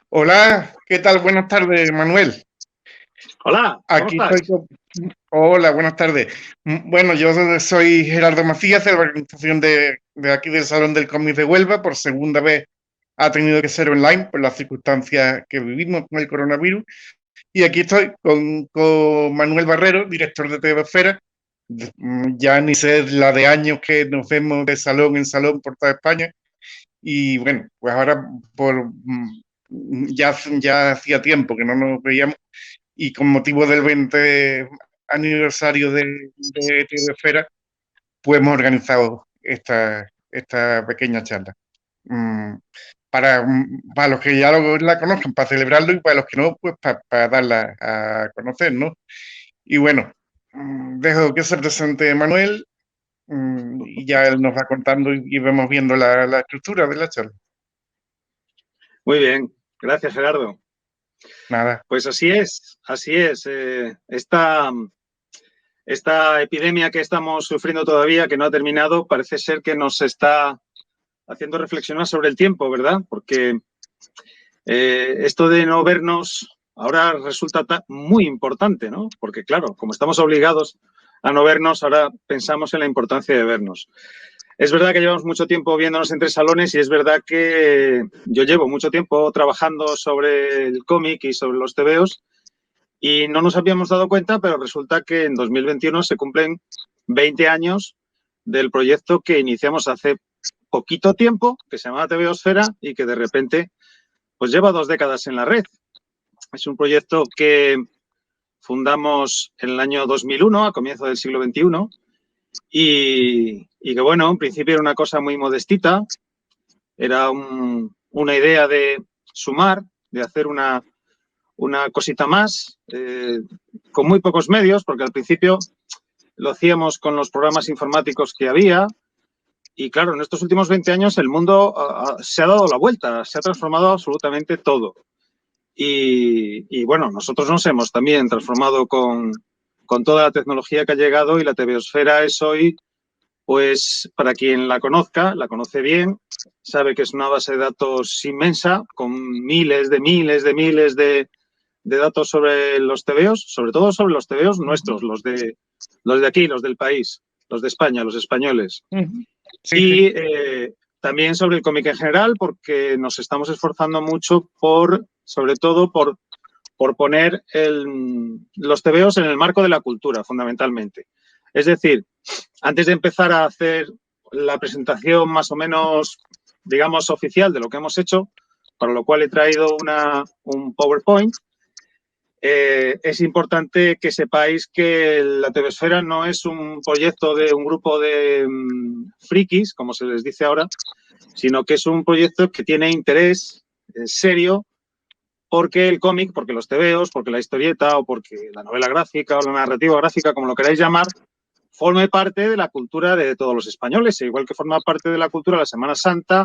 Hola, ¿qué tal? Buenas tardes, Manuel. Hola, ¿cómo Aquí estoy estás? con... Hola, buenas tardes. Bueno, yo soy Gerardo Macías, de la organización de aquí del Salón del Cómic de Huelva. Por segunda vez ha tenido que ser online por las circunstancias que vivimos con el coronavirus. Y aquí estoy con Manuel Barrero, director de TV Esfera. Ya ni sé la de años que nos vemos de salón en salón por toda España. Y bueno, pues ahora ya hacía tiempo que no nos veíamos y con motivo del 20 aniversario de TV Esfera, pues hemos organizado esta pequeña charla. Mm, para los que ya la conozcan, para celebrarlo, y para los que no, pues para darla a conocer, ¿no? Y bueno, dejo que se presente Manuel, y ya él nos va contando y vemos viendo la estructura de la charla. Muy bien, gracias Gerardo. Nada. Pues así es, así es. Esta epidemia que estamos sufriendo todavía, que no ha terminado, parece ser que nos está haciendo reflexionar sobre el tiempo, ¿verdad? Porque esto de no vernos ahora resulta muy importante, ¿no? Porque claro, como estamos obligados a no vernos, ahora pensamos en la importancia de vernos. Es verdad que llevamos mucho tiempo viéndonos entre salones y es verdad que yo llevo mucho tiempo trabajando sobre el cómic y sobre los tebeos y no nos habíamos dado cuenta, pero resulta que en 2021 se cumplen 20 años del proyecto que iniciamos hace poquito tiempo, que se llama Tebeosfera y que de repente pues lleva 2 décadas en la red. Es un proyecto que fundamos en el año 2001, a comienzo del siglo XXI, y que, bueno, en principio era una cosa muy modestita, era una idea de sumar, de hacer una cosita más, con muy pocos medios, porque al principio lo hacíamos con los programas informáticos que había, y claro, en estos últimos 20 años el mundo se ha dado la vuelta, se ha transformado absolutamente todo. Y bueno, nosotros nos hemos también transformado con toda la tecnología que ha llegado y la TVosfera es hoy, pues para quien la conozca, la conoce bien, sabe que es una base de datos inmensa con miles de datos sobre los tebeos, sobre todo sobre los tebeos nuestros, los de aquí, los del país, los de España, los españoles. Sí, Y sí. también sobre el cómic en general, porque nos estamos esforzando mucho sobre todo por poner los tebeos en el marco de la cultura, fundamentalmente. Es decir, antes de empezar a hacer la presentación más o menos, digamos, oficial de lo que hemos hecho, para lo cual he traído un PowerPoint, es importante que sepáis que la TVosfera no es un proyecto de un grupo de frikis, como se les dice ahora, sino que es un proyecto que tiene interés serio porque el cómic, porque los tebeos, porque la historieta o porque la novela gráfica o la narrativa gráfica, como lo queráis llamar, forme parte de la cultura de todos los españoles, igual que forma parte de la cultura de la Semana Santa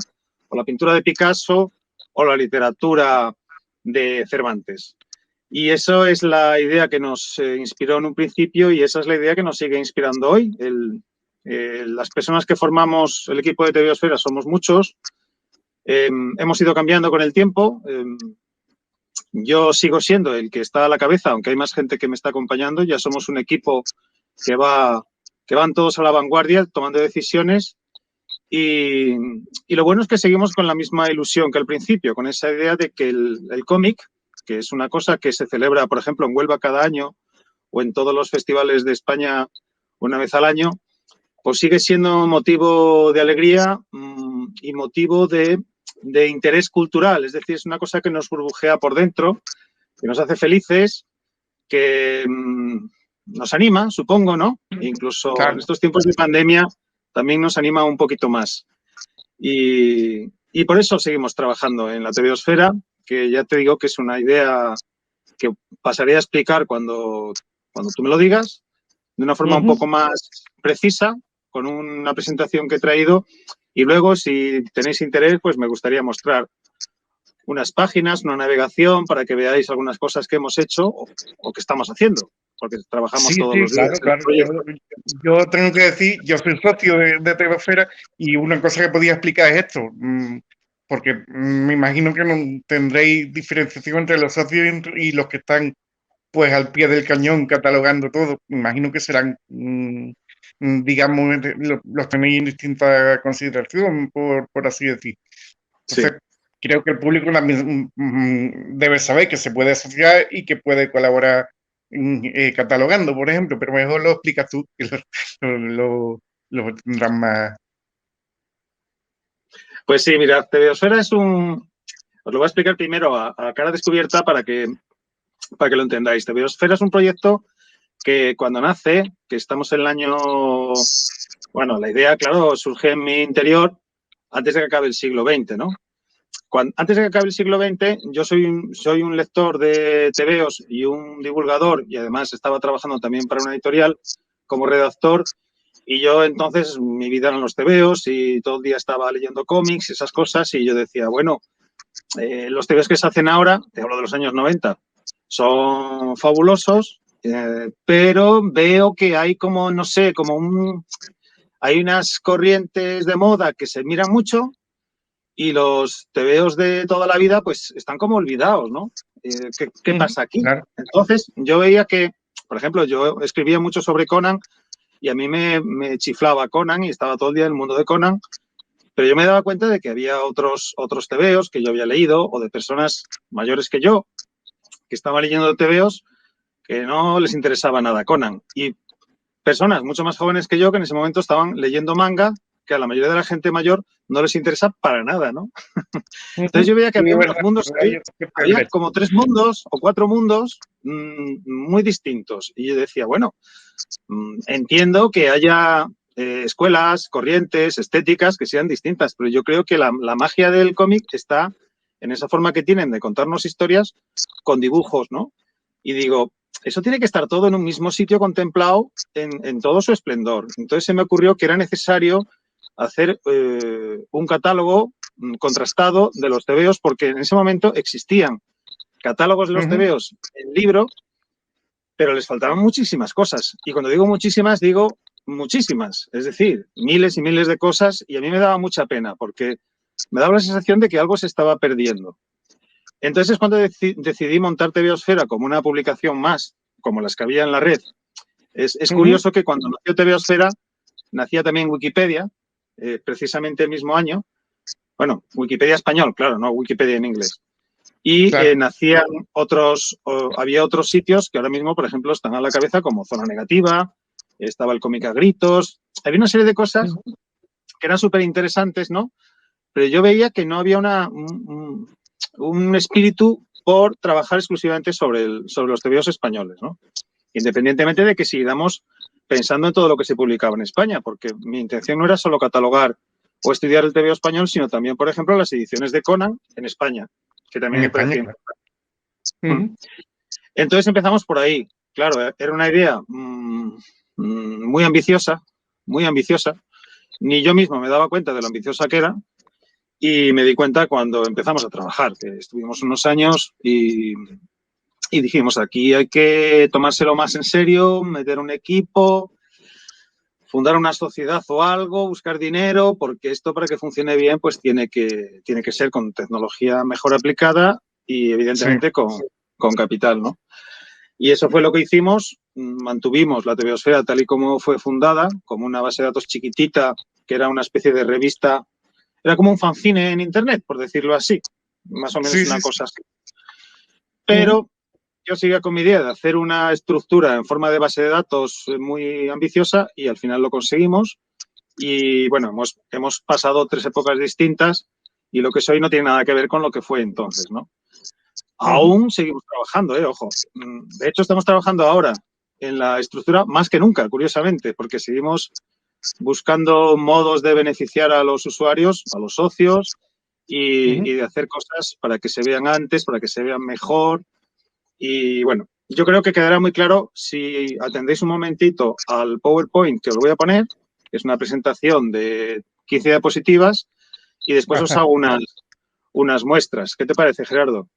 o la pintura de Picasso o la literatura de Cervantes. Y eso es la idea que nos inspiró en un principio y esa es la idea que nos sigue inspirando hoy. Las personas que formamos el equipo de TVosfera somos muchos. Hemos ido cambiando con el tiempo. Yo sigo siendo el que está a la cabeza, aunque hay más gente que me está acompañando. Ya somos un equipo que van todos a la vanguardia tomando decisiones y lo bueno es que seguimos con la misma ilusión que al principio, con esa idea de que el cómic, que es una cosa que se celebra, por ejemplo, en Huelva cada año o en todos los festivales de España una vez al año, pues sigue siendo motivo de alegría y motivo de interés cultural. Es decir, es una cosa que nos burbujea por dentro, que nos hace felices, que nos anima, supongo, ¿no? E incluso Claro. en estos tiempos de pandemia también nos anima un poquito más. Y por eso seguimos trabajando en la TVosfera, que ya te digo que es una idea que pasaré a explicar cuando tú me lo digas, de una forma un poco más precisa, con una presentación que he traído. Y luego, si tenéis interés, pues me gustaría mostrar unas páginas, una navegación para que veáis algunas cosas que hemos hecho o que estamos haciendo, porque trabajamos Sí, todos sí, los días claro, en el claro. proyecto. Yo tengo que decir, yo soy socio de TVosfera y una cosa que podía explicar es esto. porque me imagino que no tendréis diferenciación entre los socios y los que están pues al pie del cañón catalogando todo. Me imagino que serán, digamos, los tenéis en distinta consideración, por así decir. Sí. Entonces, creo que el público también debe saber que se puede asociar y que puede colaborar catalogando, por ejemplo, pero mejor lo explicas tú, que lo tendrás más. Pues sí, mira, TVOsfera es un... Os lo voy a explicar primero a cara descubierta para que lo entendáis. TVOsfera es un proyecto que cuando nace, que estamos en el año... Bueno, la idea, claro, surge en mi interior antes de que acabe el siglo XX, ¿no? Antes de que acabe el siglo XX, yo soy un lector de TVOs y un divulgador, y además estaba trabajando también para una editorial como redactor, y yo entonces, mi vida eran los TVOs y todo el día estaba leyendo cómics, esas cosas, y yo decía, bueno, los TVOs que se hacen ahora, te hablo de los años 90, son fabulosos, pero veo que hay como, no sé, hay unas corrientes de moda que se miran mucho y los TVOs de toda la vida pues están como olvidados, ¿no? ¿Qué pasa aquí? Claro. Entonces yo veía que, por ejemplo, yo escribía mucho sobre Conan y a mí me chiflaba Conan y estaba todo el día en el mundo de Conan, pero yo me daba cuenta de que había otros TVOs que yo había leído o de personas mayores que yo que estaban leyendo TVOs que no les interesaba nada Conan y personas mucho más jóvenes que yo que en ese momento estaban leyendo manga que a la mayoría de la gente mayor no les interesa para nada, ¿no? Entonces yo veía que había unos mundos, había como 3 mundos o 4 mundos muy distintos. Y yo decía, bueno, entiendo que haya escuelas, corrientes, estéticas que sean distintas, pero yo creo que la magia del cómic está en esa forma que tienen de contarnos historias con dibujos, ¿no? Y digo, eso tiene que estar todo en un mismo sitio contemplado en todo su esplendor. Entonces se me ocurrió que era necesario hacer un catálogo contrastado de los TVOs porque en ese momento existían catálogos de los TVOs en libro, pero les faltaban muchísimas cosas. Y cuando digo muchísimas. Es decir, miles y miles de cosas y a mí me daba mucha pena porque me daba la sensación de que algo se estaba perdiendo. Entonces es cuando decidí montar TVOsfera como una publicación más, como las que había en la red. Es curioso que cuando nació TVOsfera, nacía también Wikipedia, precisamente el mismo año. Bueno, Wikipedia español, claro, no Wikipedia en inglés. Y claro, nacían había otros sitios que ahora mismo, por ejemplo, están a la cabeza como Zona Negativa, estaba el Cómic a Gritos. Había una serie de cosas que eran súper interesantes, ¿no? Pero yo veía que no había un espíritu por trabajar exclusivamente sobre los TVOs españoles, ¿no? Independientemente de que sigamos pensando en todo lo que se publicaba en España, porque mi intención no era solo catalogar o estudiar el TVO español, sino también, por ejemplo, las ediciones de Conan en España, que también me parecía importante. Entonces empezamos por ahí. Claro, era una idea muy ambiciosa, muy ambiciosa. Ni yo mismo me daba cuenta de lo ambiciosa que era y me di cuenta cuando empezamos a trabajar, que estuvimos unos años y dijimos, aquí hay que tomárselo más en serio, meter un equipo, fundar una sociedad o algo, buscar dinero, porque esto para que funcione bien pues tiene que ser con tecnología mejor aplicada y evidentemente con capital, ¿no? Y eso fue lo que hicimos, mantuvimos la TVOsfera tal y como fue fundada, como una base de datos chiquitita, que era una especie de revista, era como un fanzine en internet, por decirlo así, más o menos una cosa así. Pero yo seguía con mi idea de hacer una estructura en forma de base de datos muy ambiciosa y al final lo conseguimos. Y bueno, hemos pasado 3 épocas distintas y lo que soy no tiene nada que ver con lo que fue entonces, ¿no? Aún seguimos trabajando, ojo. De hecho, estamos trabajando ahora en la estructura más que nunca, curiosamente, porque seguimos buscando modos de beneficiar a los usuarios, a los socios y de hacer cosas para que se vean antes, para que se vean mejor. Y bueno, yo creo que quedará muy claro si atendéis un momentito al PowerPoint que os voy a poner, que es una presentación de 15 diapositivas y después os hago unas muestras. ¿Qué te parece, Gerardo?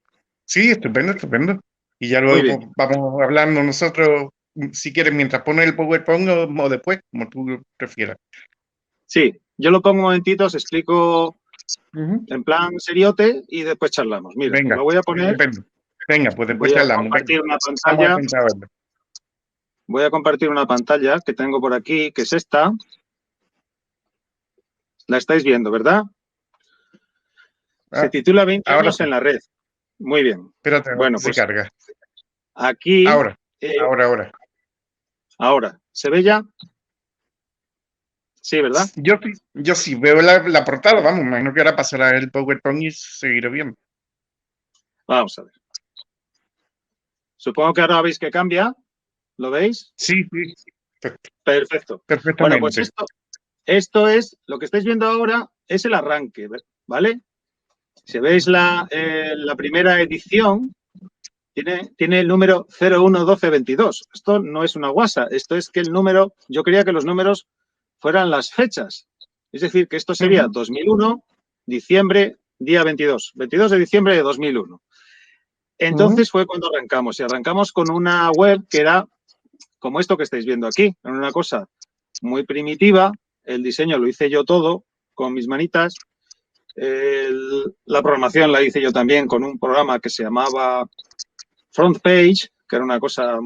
Sí, estupendo, estupendo. Y ya luego vamos hablando nosotros, si quieres, mientras pones el PowerPoint o después, como tú prefieras. Sí, yo lo pongo un momentito, os explico en plan seriote, y después charlamos. Mira, Venga, lo voy a poner. estupendo. Venga, pues después Voy a charlamos. compartir Venga. una Estamos pantalla. atentos a verlo. Voy a compartir una pantalla que tengo por aquí, que es esta. La estáis viendo, ¿verdad? Se titula 20 ahora años sí. en la red. Muy bien. Espérate, Bueno, se pues carga. aquí. Ahora. Ahora. ¿Se ve ya? Sí, ¿verdad? Yo sí veo la portada, vamos, imagino que ahora pasará el PowerPoint y seguiré viendo. Vamos a ver. Supongo que ahora veis que cambia. ¿Lo veis? Sí. Perfecto. Perfectamente. Bueno, pues esto es, lo que estáis viendo ahora es el arranque, ¿vale? Si veis la primera edición, tiene el número 011222. Esto no es una guasa, esto es que el número, yo quería que los números fueran las fechas. Es decir, que esto sería 2001, diciembre, día 22. 22 de diciembre de 2001. Entonces fue cuando arrancamos. Y arrancamos con una web que era como esto que estáis viendo aquí. Era una cosa muy primitiva. El diseño lo hice yo todo con mis manitas. La programación la hice yo también con un programa que se llamaba Front Page, que era una cosa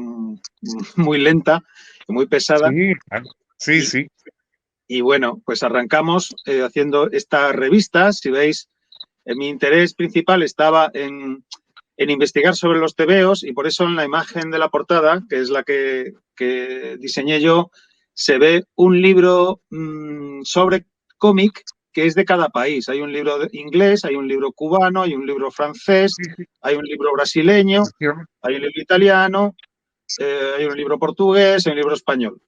muy lenta y muy pesada. Sí, claro. Sí. Y bueno, pues arrancamos haciendo esta revista. Si veis, mi interés principal estaba en investigar sobre los tebeos, y por eso en la imagen de la portada, que es la que diseñé yo, se ve un libro sobre cómic que es de cada país. Hay un libro inglés, hay un libro cubano, hay un libro francés, hay un libro brasileño, hay un libro italiano, hay un libro portugués, hay un libro español.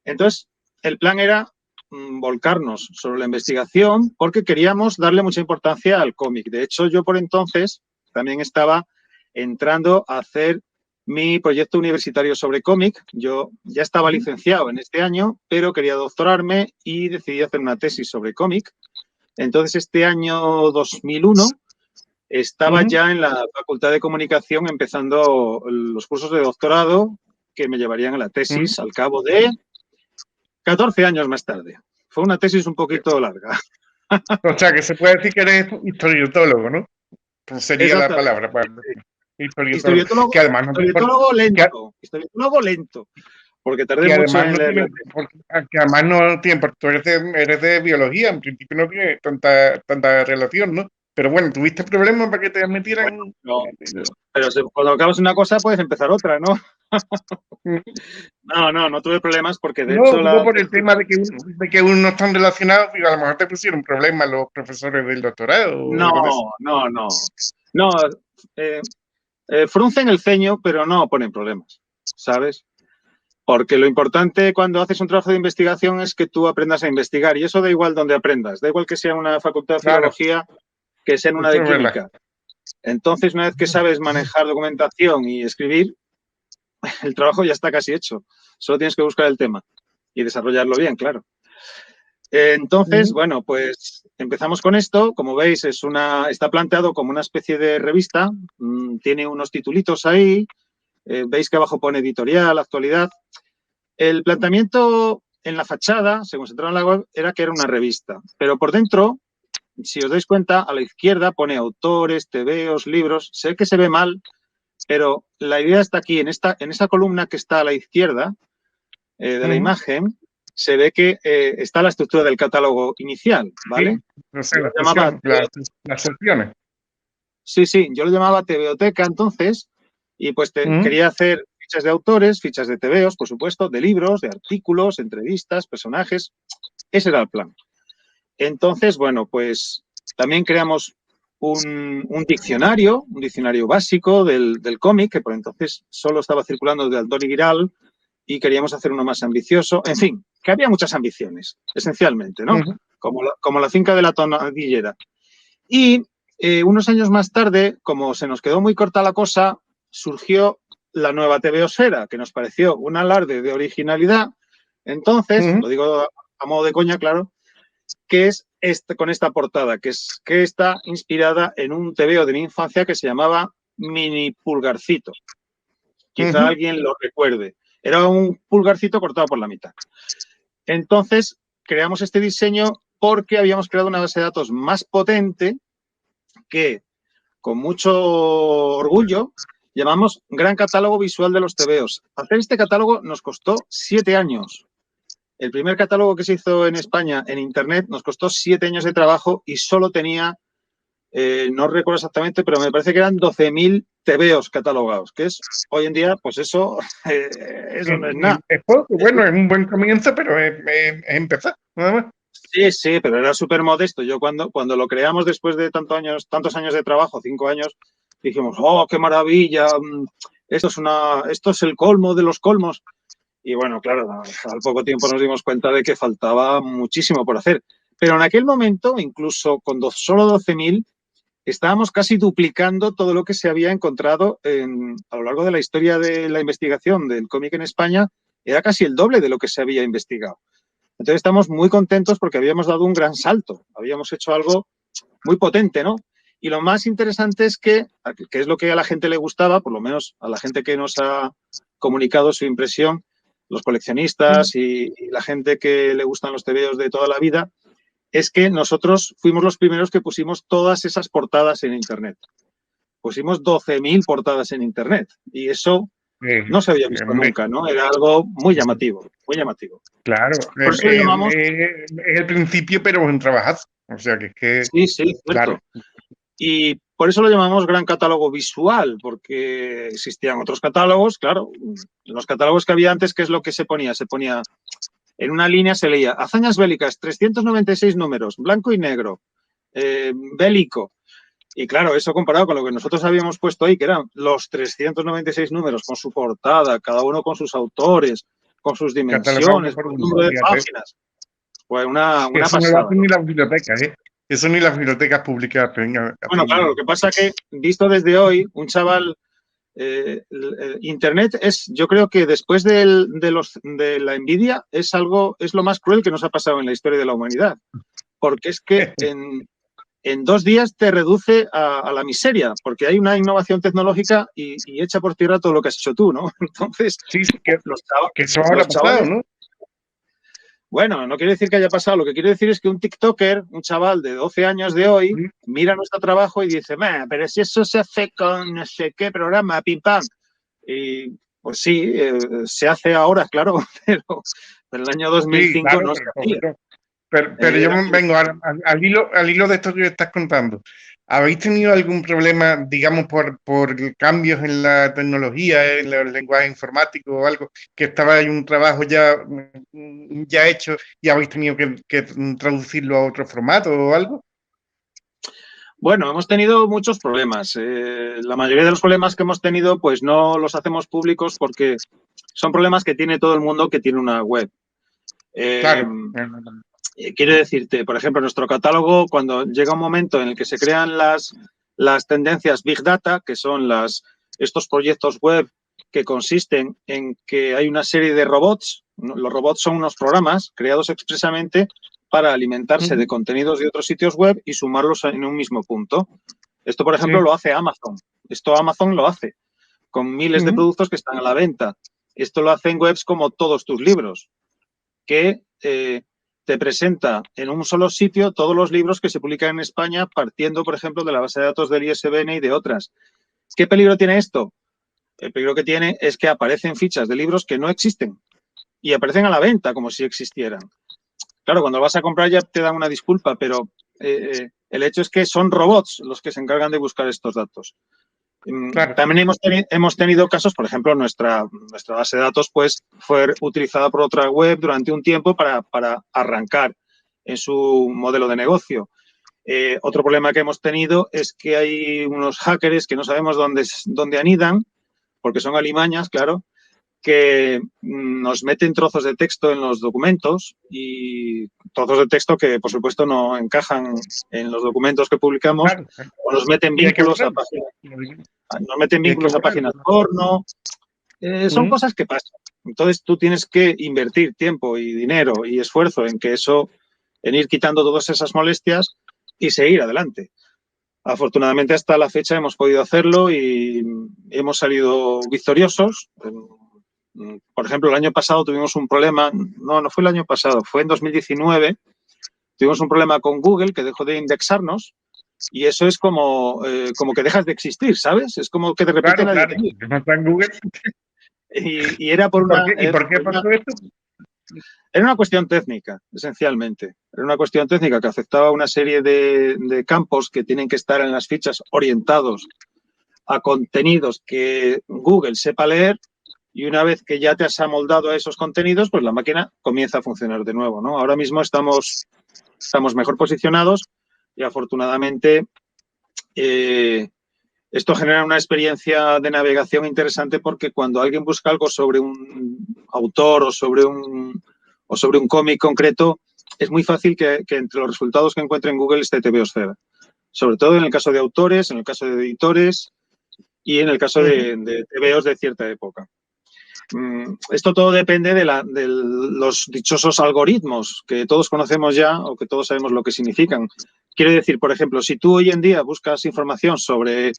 Entonces, el plan era volcarnos sobre la investigación porque queríamos darle mucha importancia al cómic. De hecho, yo por entonces también estaba entrando a hacer mi proyecto universitario sobre cómic. Yo ya estaba licenciado en este año, pero quería doctorarme y decidí hacer una tesis sobre cómic. Entonces, este año 2001 estaba ya en la Facultad de Comunicación empezando los cursos de doctorado que me llevarían a la tesis al cabo de 14 años más tarde. Fue una tesis un poquito larga. O sea, que se puede decir que eres historiotólogo, ¿no? Pues sería la palabra. Historiotólogo. Que además historiotólogo lento. Historiotólogo lento. Porque tardé mucho en leer. Que además no tiene, porque tú eres de biología, en principio no tiene tanta relación, ¿no? Pero bueno, ¿tuviste problemas para que te metieran? Bueno, no. Pero cuando acabas una cosa puedes empezar otra, ¿no? No tuve problemas porque de hecho... No, por el tema de que uno no están relacionados, digo, a lo mejor te pusieron problemas los profesores del doctorado. No. Fruncen el ceño, pero no ponen problemas, ¿sabes? Porque lo importante cuando haces un trabajo de investigación es que tú aprendas a investigar, y eso da igual donde aprendas, da igual que sea en una facultad de filología, que sea en una de química. Entonces, una vez que sabes manejar documentación y escribir, el trabajo ya está casi hecho. Solo tienes que buscar el tema y desarrollarlo bien, claro. Entonces, bueno, pues empezamos con esto. Como veis, está planteado como una especie de revista. Tiene unos titulitos ahí. Veis que abajo pone editorial, actualidad. El planteamiento en la fachada, según se entraba en la web, era que era una revista. Pero por dentro, si os dais cuenta, a la izquierda pone autores, tebeos, libros. Sé que se ve mal, pero la idea está aquí, en esa columna que está a la izquierda de la imagen, se ve que está la estructura del catálogo inicial, ¿vale? Sí, no sé, las secciones. Sí, yo lo llamaba tebeoteca entonces, y pues quería hacer fichas de autores, fichas de tebeos, por supuesto, de libros, de artículos, entrevistas, personajes. Ese era el plan. Entonces, bueno, pues también creamos un diccionario básico del cómic, que por entonces solo estaba circulando de Aldor y Giral, y queríamos hacer uno más ambicioso. En fin, que había muchas ambiciones, esencialmente, ¿no? Como la finca de la tonadillera. Y unos años más tarde, como se nos quedó muy corta la cosa, surgió la nueva tebeosfera, que nos pareció un alarde de originalidad. Entonces, lo digo a modo de coña, claro, que es con esta portada, que está inspirada en un tebeo de mi infancia que se llamaba Mini Pulgarcito. Quizá alguien lo recuerde. Era un pulgarcito cortado por la mitad. Entonces, creamos este diseño porque habíamos creado una base de datos más potente que, con mucho orgullo, llamamos Gran Catálogo Visual de los TVOs. Hacer este catálogo nos costó 7 años. El primer catálogo que se hizo en España en Internet nos costó 7 años de trabajo y solo tenía, no recuerdo exactamente, pero me parece que eran 12.000 TVOs catalogados, que es hoy en día, pues eso no es nada. Es poco, bueno, es un buen comienzo, pero es empezar, nada más. Sí, pero era súper modesto. Yo cuando lo creamos después de tantos años de trabajo, 5 años, dijimos, oh, qué maravilla, esto es el colmo de los colmos. Y bueno, claro, al poco tiempo nos dimos cuenta de que faltaba muchísimo por hacer. Pero en aquel momento, incluso con solo 12.000, estábamos casi duplicando todo lo que se había encontrado a lo largo de la historia de la investigación del cómic en España. Era casi el doble de lo que se había investigado. Entonces estamos muy contentos porque habíamos dado un gran salto, habíamos hecho algo muy potente, ¿no? Y lo más interesante es que es lo que a la gente le gustaba, por lo menos a la gente que nos ha comunicado su impresión, los coleccionistas y la gente que le gustan los TVOs de toda la vida, es que nosotros fuimos los primeros que pusimos todas esas portadas en Internet. Pusimos 12.000 portadas en Internet y eso no se había visto nunca, ¿no? Era algo muy llamativo, muy llamativo. Claro, Por eso lo llamamos... es el principio, pero es un trabajazo. O sea que es que... Sí, cierto. Claro. Y por eso lo llamamos Gran Catálogo Visual, porque existían otros catálogos, claro. Los catálogos que había antes, ¿qué es lo que se ponía? Se ponía en una línea, se leía Hazañas bélicas, 396 números, blanco y negro, bélico. Y claro, eso comparado con lo que nosotros habíamos puesto ahí, que eran los 396 números con su portada, cada uno con sus autores, con sus dimensiones, con el número de páginas. Pues una eso pasada. No lo hacen ni las bibliotecas, ¿eh? Eso ni las bibliotecas públicas hacen. Bueno, claro, lo que pasa es que, visto desde hoy, un chaval... Internet es, yo creo que después de la envidia, es lo más cruel que nos ha pasado en la historia de la humanidad. Porque es que en 2 días te reduce a la miseria, porque hay una innovación tecnológica y echa por tierra todo lo que has hecho tú, ¿no? Entonces, sí, que eso ahora ha pasado, ¿no? Bueno, no quiere decir que haya pasado. Lo que quiere decir es que un TikToker, un chaval de 12 años de hoy, mira nuestro trabajo y dice, pero si eso se hace con no sé qué programa, pim pam. Y pues sí, se hace ahora, claro, pero en el año 2005 sí, claro, no se hacía. Pero yo vengo al hilo de esto que estás contando. ¿Habéis tenido algún problema, digamos, por cambios en la tecnología, en los lenguajes informáticos o algo, que estaba en un trabajo ya hecho y habéis tenido que traducirlo a otro formato o algo? Bueno, hemos tenido muchos problemas. La mayoría de los problemas que hemos tenido, pues no los hacemos públicos porque son problemas que tiene todo el mundo que tiene una web. Claro. Quiero decirte, por ejemplo, nuestro catálogo, cuando llega un momento en el que se crean las tendencias Big Data, que son estos proyectos web que consisten en que hay una serie de robots. Los robots son unos programas creados expresamente para alimentarse de contenidos de otros sitios web y sumarlos en un mismo punto. Esto, por ejemplo, lo hace Amazon. Esto Amazon lo hace con miles de productos que están a la venta. Esto lo hace en webs como Todos tus libros, que te presenta en un solo sitio todos los libros que se publican en España, partiendo, por ejemplo, de la base de datos del ISBN y de otras. ¿Qué peligro tiene esto? El peligro que tiene es que aparecen fichas de libros que no existen y aparecen a la venta como si existieran. Claro, cuando lo vas a comprar ya te dan una disculpa, pero el hecho es que son robots los que se encargan de buscar estos datos. Claro. También hemos tenido casos, por ejemplo, nuestra base de datos pues, fue utilizada por otra web durante un tiempo para arrancar en su modelo de negocio. Otro problema que hemos tenido es que hay unos hackers que no sabemos dónde anidan, porque son alimañas, claro, que nos meten trozos de texto en los documentos y trozos de texto que, por supuesto, no encajan en los documentos que publicamos, claro. O nos meten vínculos a páginas porno. Son cosas que pasan. Entonces, tú tienes que invertir tiempo y dinero y esfuerzo en ir quitando todas esas molestias y seguir adelante. Afortunadamente, hasta la fecha hemos podido hacerlo y hemos salido victoriosos. Por ejemplo, el año pasado tuvimos un problema, no fue el año pasado, fue en 2019, tuvimos un problema con Google que dejó de indexarnos y eso es como que dejas de existir, ¿sabes? Es como que de repente Claro, nadie claro. te ve. ¿Qué pasa en Google? Y era por una... ¿Y por qué pasó esto? Era una cuestión técnica, esencialmente. Era una cuestión técnica que afectaba a una serie de campos que tienen que estar en las fichas orientados a contenidos que Google sepa leer y una vez que ya te has amoldado a esos contenidos, pues la máquina comienza a funcionar de nuevo, ¿no? Ahora mismo estamos mejor posicionados y afortunadamente esto genera una experiencia de navegación interesante porque cuando alguien busca algo sobre un autor o sobre un cómic concreto, es muy fácil que entre los resultados que encuentre en Google esté TVOsfera. Sobre todo en el caso de autores, en el caso de editores y en el caso de TVOs de cierta época. Esto todo depende de los dichosos algoritmos que todos conocemos ya o que todos sabemos lo que significan. Quiero decir, por ejemplo, si tú hoy en día buscas información sobre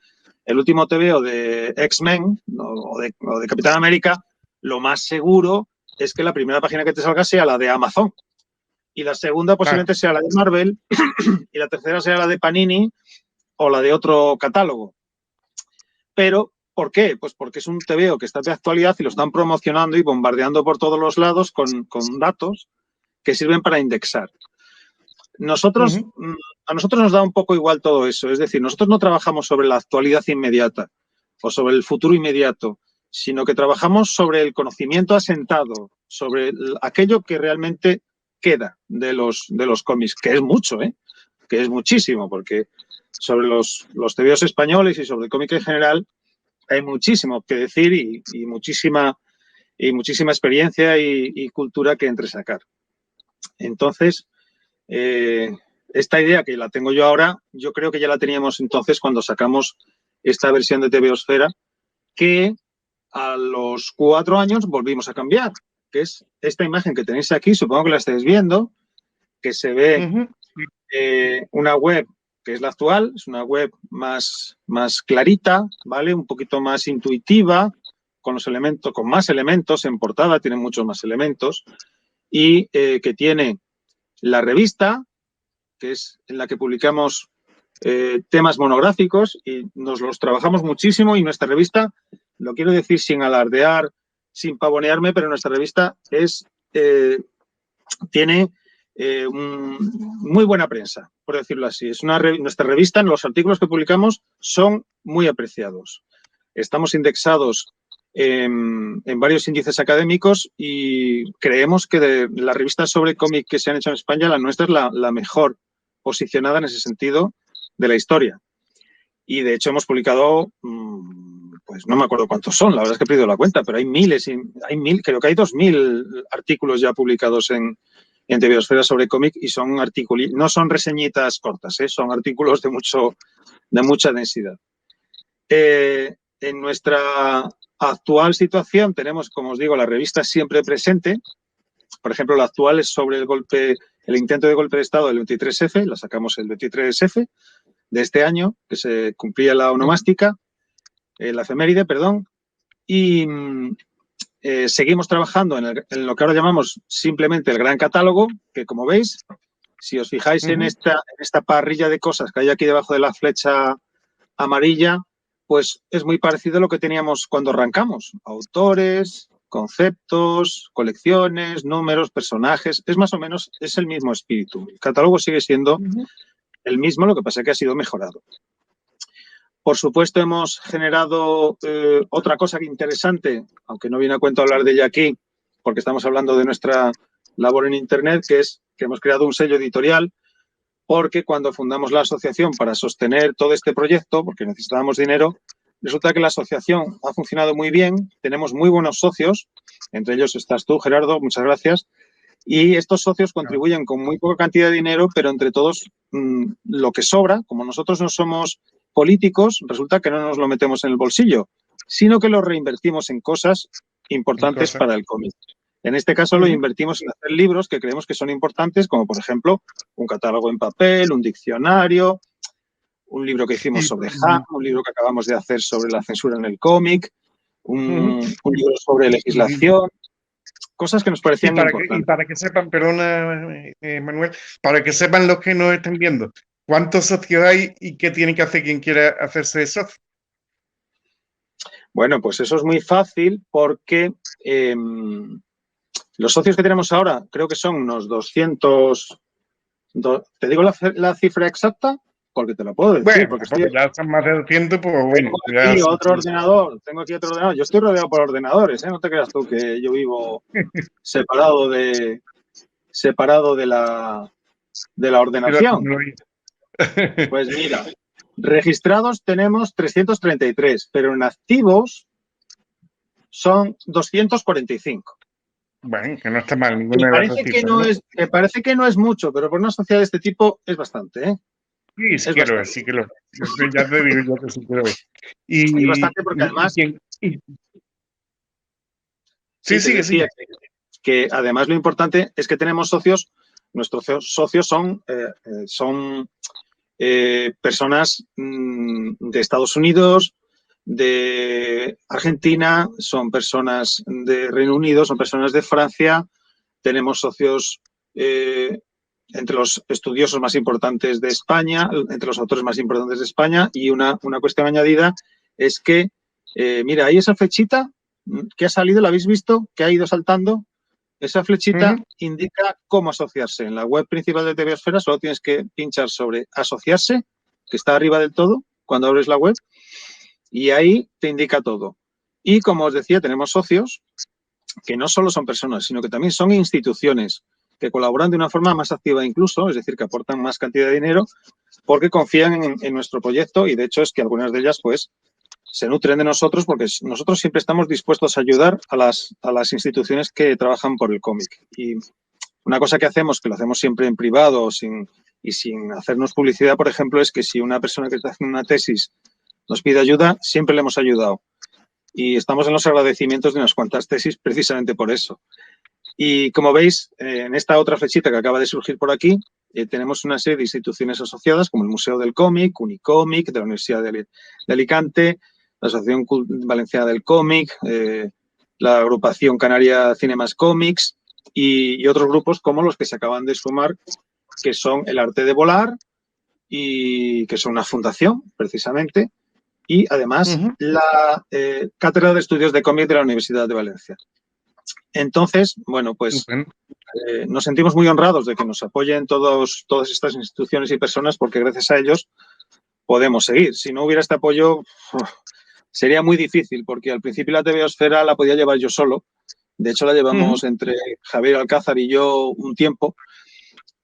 el último TVO de X-Men o de Capitán América, lo más seguro es que la primera página que te salga sea la de Amazon y la segunda posiblemente sea la de Marvel y la tercera sea la de Panini o la de otro catálogo. Pero ¿por qué? Pues porque es un TVO que está de actualidad y lo están promocionando y bombardeando por todos los lados con datos que sirven para indexar. A nosotros nos da un poco igual todo eso. Es decir, nosotros no trabajamos sobre la actualidad inmediata o sobre el futuro inmediato, sino que trabajamos sobre el conocimiento asentado, sobre aquello que realmente queda de los cómics, que es mucho, que es muchísimo, porque sobre los TVOs españoles y sobre el cómic en general hay muchísimo que decir y muchísima experiencia y cultura que entresacar. Entonces, esta idea que la tengo yo ahora, yo creo que ya la teníamos entonces cuando sacamos esta versión de TVOsfera, que a los 4 años volvimos a cambiar, que es esta imagen que tenéis aquí, supongo que la estáis viendo, que se ve una web que es la actual, es una web más clarita, ¿vale? Un poquito más intuitiva, con más elementos en portada, tiene muchos más elementos, y que tiene la revista, que es en la que publicamos temas monográficos y nos los trabajamos muchísimo y nuestra revista, lo quiero decir sin alardear, sin pavonearme, pero nuestra revista tiene muy buena prensa, por decirlo así. Nuestra revista, los artículos que publicamos son muy apreciados. Estamos indexados en varios índices académicos y creemos que de las revistas sobre cómic que se han hecho en España, la nuestra es la mejor posicionada en ese sentido de la historia. Y de hecho hemos publicado, pues no me acuerdo cuántos son, la verdad es que he perdido la cuenta, pero hay miles, creo que hay 2000 artículos ya publicados en TVOsfera sobre cómic y son artículos, no son reseñitas cortas, son artículos de mucha densidad. En nuestra actual situación tenemos, como os digo, la revista Siempre Presente. Por ejemplo, la actual es sobre el intento de golpe de Estado del 23F, la sacamos el 23F de este año, que se cumplía la onomástica, la efeméride, perdón, y seguimos trabajando en lo que ahora llamamos simplemente el gran catálogo, que como veis, si os fijáis en esta parrilla de cosas que hay aquí debajo de la flecha amarilla, pues es muy parecido a lo que teníamos cuando arrancamos. Autores, conceptos, colecciones, números, personajes, es más o menos, es el mismo espíritu. El catálogo sigue siendo el mismo, lo que pasa es que ha sido mejorado. Por supuesto, hemos generado otra cosa interesante, aunque no viene a cuento hablar de ella aquí, porque estamos hablando de nuestra labor en Internet, que es que hemos creado un sello editorial, porque cuando fundamos la asociación para sostener todo este proyecto, porque necesitábamos dinero, resulta que la asociación ha funcionado muy bien, tenemos muy buenos socios, entre ellos estás tú, Gerardo, muchas gracias, y estos socios contribuyen con muy poca cantidad de dinero, pero entre todos lo que sobra, como nosotros no somos políticos, resulta que no nos lo metemos en el bolsillo, sino que lo reinvertimos en cosas importantes para el cómic. En este caso lo invertimos en hacer libros que creemos que son importantes, como por ejemplo un catálogo en papel, un diccionario, un libro que hicimos sobre HAM, un libro que acabamos de hacer sobre la censura en el cómic, un libro sobre legislación. cosas que nos parecían importantes. Para que sepan, perdona, Manuel, para que sepan los que nos estén viendo, ¿cuántos socios hay y qué tiene que hacer quien quiera hacerse socio? Bueno, pues eso es muy fácil porque los socios que tenemos ahora creo que son unos 200. ¿Te digo la cifra exacta? Porque te lo puedo decir. Bueno, porque porque ya están más de 200, pues bueno. Tengo aquí otro ordenador. Yo estoy rodeado por ordenadores, ¿eh? No te creas tú que yo vivo separado de la ordenación. Pues mira, registrados tenemos 333, pero en activos son 245. Bueno, que no está mal ninguna de las dos cifras, ¿no? Me parece que no es mucho, pero por una sociedad de este tipo es bastante, ¿eh? Sí, sí quiero ver, sí que lo ya te digo yo que sí quiero ver. Y bastante porque además... Sí, sigue. Que además lo importante es que tenemos socios, nuestros socios son personas de Estados Unidos, de Argentina, son personas de Reino Unido, son personas de Francia, tenemos socios entre los estudiosos más importantes de España, entre los autores más importantes de España, y una cuestión añadida es que, mira, ahí esa flechita que ha salido, ¿la habéis visto? Que ha ido saltando. Esa flechita indica cómo asociarse. En la web principal de TVOsfera solo tienes que pinchar sobre asociarse, que está arriba del todo, cuando abres la web, y ahí te indica todo. Y como os decía, tenemos socios que no solo son personas, sino que también son instituciones que colaboran de una forma más activa incluso, es decir, que aportan más cantidad de dinero porque confían en nuestro proyecto y de hecho es que algunas de ellas pues se nutren de nosotros porque nosotros siempre estamos dispuestos a ayudar a las instituciones que trabajan por el cómic. Y una cosa que hacemos, que lo hacemos siempre en privado y sin hacernos publicidad, por ejemplo, es que si una persona que está haciendo una tesis nos pide ayuda, siempre le hemos ayudado. Y estamos en los agradecimientos de unas cuantas tesis precisamente por eso. Y como veis, en esta otra flechita que acaba de surgir por aquí, tenemos una serie de instituciones asociadas como el Museo del Cómic, Unicómic, de la Universidad de Alicante, la Asociación Valenciana del Cómic, la Agrupación Canaria Cinemas Cómics y otros grupos como los que se acaban de sumar, que son El Arte de Volar y que son una fundación, precisamente, y además la Cátedra de Estudios de Cómic de la Universidad de Valencia. Entonces, bueno, pues nos sentimos muy honrados de que nos apoyen todas estas instituciones y personas porque gracias a ellos podemos seguir. Si no hubiera este apoyo, sería muy difícil porque al principio la TVOsfera la podía llevar yo solo. De hecho, la llevamos entre Javier Alcázar y yo un tiempo,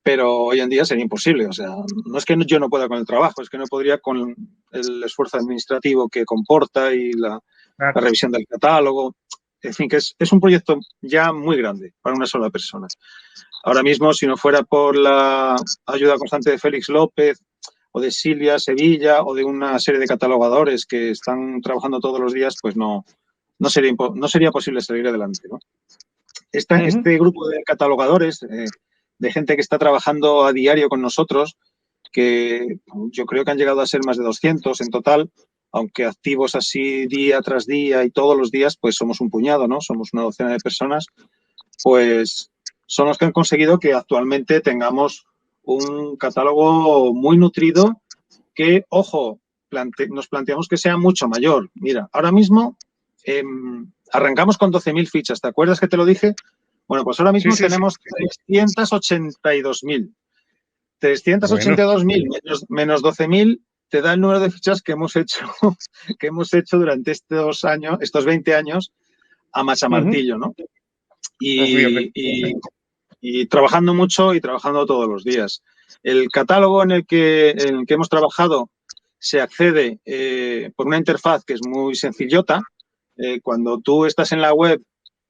pero hoy en día sería imposible. O sea, no es que yo no pueda con el trabajo, es que no podría con el esfuerzo administrativo que comporta y la revisión del catálogo. En fin, que es un proyecto ya muy grande para una sola persona. Ahora mismo, si no fuera por la ayuda constante de Félix López o de Silvia Sevilla o de una serie de catalogadores que están trabajando todos los días, pues no sería posible salir adelante, ¿no? Este grupo de catalogadores, de gente que está trabajando a diario con nosotros, que yo creo que han llegado a ser más de 200 en total, aunque activos así día tras día y todos los días, pues somos un puñado, ¿no? Somos una docena de personas, pues son los que han conseguido que actualmente tengamos un catálogo muy nutrido que, ojo, nos planteamos que sea mucho mayor. Mira, ahora mismo arrancamos con 12.000 fichas, ¿te acuerdas que te lo dije? Bueno, pues ahora mismo tenemos 382.000. 382.000 menos 12.000 te da el número de fichas que hemos hecho durante estos 20 años a machamartillo, ¿no? Y trabajando mucho y trabajando todos los días. El catálogo en el que hemos trabajado se accede por una interfaz que es muy sencillota. Cuando tú estás en la web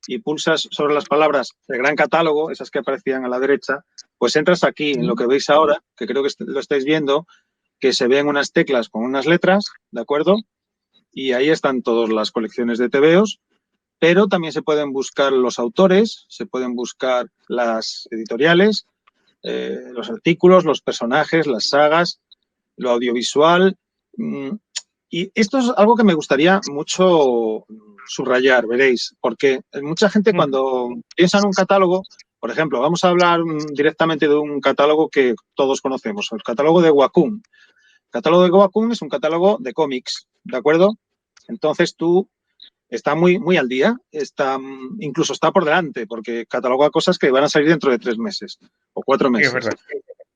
y pulsas sobre las palabras el gran catálogo, esas que aparecían a la derecha, pues entras aquí en lo que veis ahora, que creo que lo estáis viendo, que se ven unas teclas con unas letras, ¿de acuerdo? Y ahí están todas las colecciones de tebeos, pero también se pueden buscar los autores, se pueden buscar las editoriales, los artículos, los personajes, las sagas, lo audiovisual. Y esto es algo que me gustaría mucho subrayar, veréis, porque mucha gente cuando piensa en un catálogo, por ejemplo, vamos a hablar directamente de un catálogo que todos conocemos, el catálogo de Wacom. El catálogo de Wacom es un catálogo de cómics, ¿de acuerdo? Entonces tú está muy al día, incluso está por delante, porque cataloga cosas que van a salir dentro de 3 meses o 4 meses. Es verdad.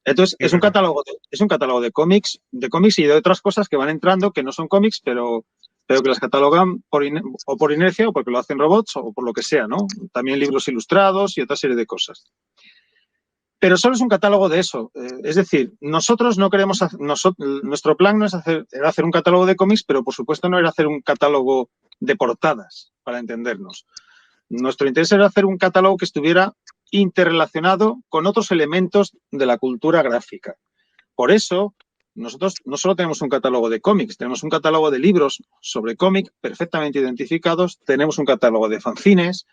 Entonces, es un catálogo de cómics y de otras cosas que van entrando que no son cómics, pero que las catalogan por inercia o porque lo hacen robots o por lo que sea, ¿no? También libros ilustrados y otra serie de cosas. Pero solo es un catálogo de eso. Es decir, nosotros no queremos... nuestro plan no es era hacer un catálogo de cómics, pero por supuesto no era hacer un catálogo de portadas, para entendernos. Nuestro interés era hacer un catálogo que estuviera interrelacionado con otros elementos de la cultura gráfica. Por eso, nosotros no solo tenemos un catálogo de cómics, tenemos un catálogo de libros sobre cómic perfectamente identificados, tenemos un catálogo de fanzines,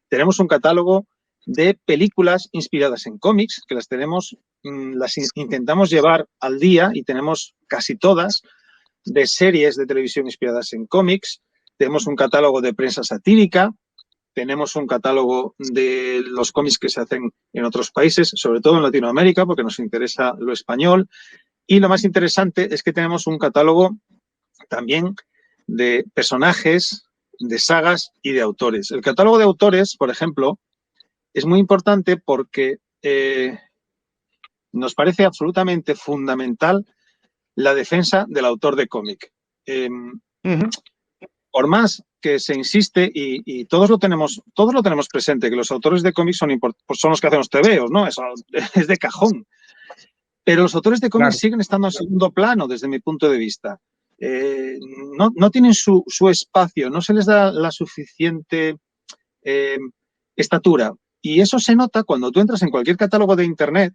tenemos un catálogo de películas inspiradas en cómics, que las intentamos llevar al día y tenemos casi todas, de series de televisión inspiradas en cómics, tenemos un catálogo de prensa satírica, tenemos un catálogo de los cómics que se hacen en otros países, sobre todo en Latinoamérica, porque nos interesa lo español. Y lo más interesante es que tenemos un catálogo también de personajes, de sagas y de autores. El catálogo de autores, por ejemplo, es muy importante porque nos parece absolutamente fundamental la defensa del autor de cómic. Por más que se insiste y todos lo tenemos presente, que los autores de cómics son los que hacen los tebeos, ¿no? Eso es de cajón. Pero los autores de cómics siguen estando en segundo plano desde mi punto de vista. No tienen su espacio, no se les da la suficiente estatura. Y eso se nota cuando tú entras en cualquier catálogo de Internet,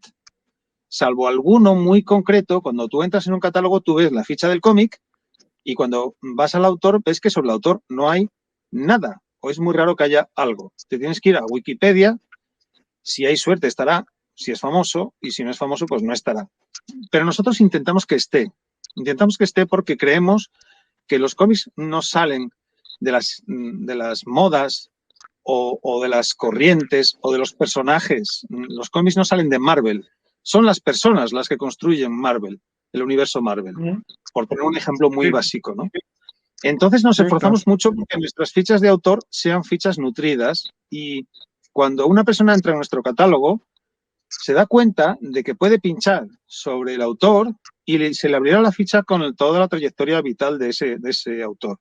salvo alguno muy concreto, cuando tú entras en un catálogo tú ves la ficha del cómic y cuando vas al autor ves que sobre el autor no hay nada o es muy raro que haya algo. Te tienes que ir a Wikipedia, si hay suerte estará, si es famoso y si no es famoso pues no estará. Pero nosotros intentamos que esté porque creemos que los cómics no salen de las modas o de las corrientes o de los personajes. Los cómics no salen de Marvel. Son las personas las que construyen Marvel, el universo Marvel. Por poner un ejemplo muy básico, ¿no? Entonces nos esforzamos mucho porque nuestras fichas de autor sean fichas nutridas y cuando una persona entra en nuestro catálogo se da cuenta de que puede pinchar sobre el autor y se le abrirá la ficha con toda la trayectoria vital de ese autor.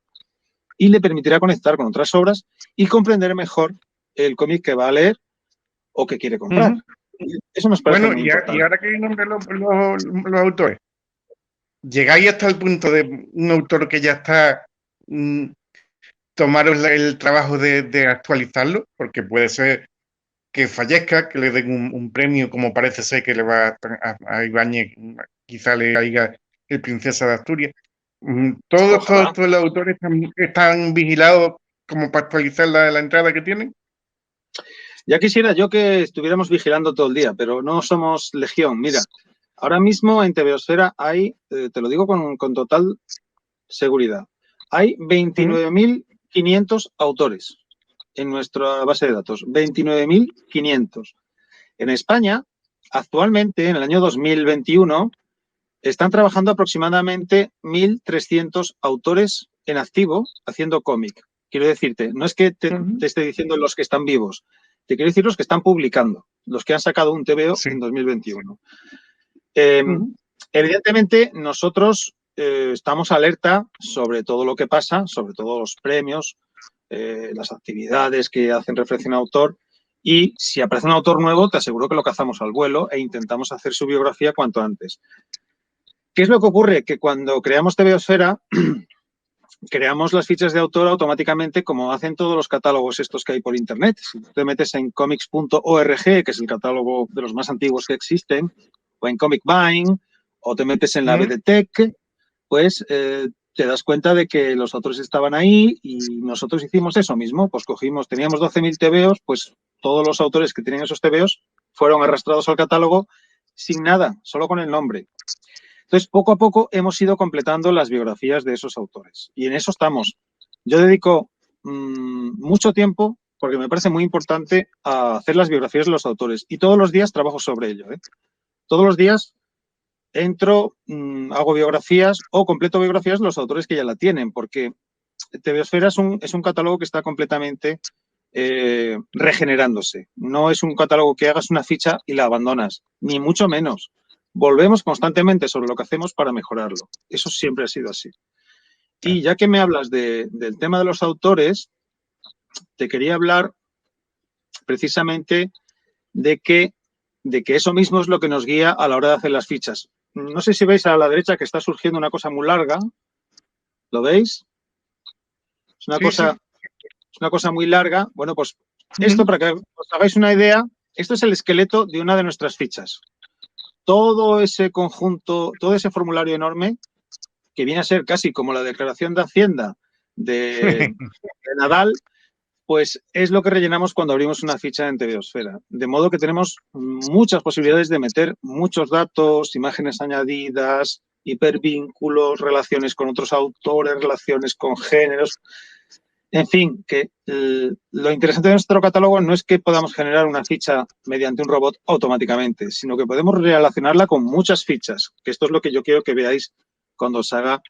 Y le permitirá conectar con otras obras y comprender mejor el cómic que va a leer o que quiere comprar. Eso nos parece muy importante. Y ahora que nombres los autores, ¿llegáis hasta el punto de un autor que ya está, tomaros el trabajo de actualizarlo? Porque puede ser que fallezca, que le den un premio, como parece ser que le va a Ibáñez, quizá le caiga el Princesa de Asturias. ¿Todos los autores están vigilados como para actualizar la entrada que tienen? Ya quisiera yo que estuviéramos vigilando todo el día, pero no somos legión. Mira, ahora mismo en TVOsfera hay, te lo digo con total seguridad, hay 29.500 autores en nuestra base de datos. 29.500. En España, actualmente, en el año 2021, están trabajando aproximadamente 1.300 autores en activo haciendo cómic. Quiero decirte, no es que te esté diciendo los que están vivos, te quiero decir los que están publicando, los que han sacado un TVO en 2021. Evidentemente, nosotros estamos alerta sobre todo lo que pasa, sobre todo los premios, las actividades que hacen reflexión al autor y si aparece un autor nuevo, te aseguro que lo cazamos al vuelo e intentamos hacer su biografía cuanto antes. ¿Qué es lo que ocurre? Que cuando creamos TVOsfera, creamos las fichas de autor automáticamente como hacen todos los catálogos estos que hay por internet. Si te metes en comics.org, que es el catálogo de los más antiguos que existen, o en ComicVine, o te metes en la BDTech, pues te das cuenta de que los autores estaban ahí y nosotros hicimos eso mismo. Pues teníamos 12.000 TVOs, pues todos los autores que tienen esos TVOs fueron arrastrados al catálogo sin nada, solo con el nombre. Entonces, poco a poco hemos ido completando las biografías de esos autores y en eso estamos. Yo dedico mucho tiempo, porque me parece muy importante, a hacer las biografías de los autores. Y todos los días trabajo sobre ello. Todos los días entro, hago biografías o completo biografías de los autores que ya la tienen, porque TVOsfera es un catálogo que está completamente regenerándose. No es un catálogo que hagas una ficha y la abandonas, ni mucho menos. Volvemos constantemente sobre lo que hacemos para mejorarlo. Eso siempre ha sido así. Y ya que me hablas del tema de los autores, te quería hablar precisamente de que eso mismo es lo que nos guía a la hora de hacer las fichas. No sé si veis a la derecha que está surgiendo una cosa muy larga. ¿Lo veis? Es una, cosa, es una cosa muy larga. Bueno, pues esto, para que os hagáis una idea, esto es el esqueleto de una de nuestras fichas. Todo ese conjunto, todo ese formulario enorme, que viene a ser casi como la declaración de Hacienda de Nadal, pues es lo que rellenamos cuando abrimos una ficha en TVOsfera. De modo que tenemos muchas posibilidades de meter muchos datos, imágenes añadidas, hipervínculos, relaciones con otros autores, relaciones con géneros. En fin, que lo interesante de nuestro catálogo no es que podamos generar una ficha mediante un robot automáticamente, sino que podemos relacionarla con muchas fichas, que esto es lo que yo quiero que veáis cuando os haga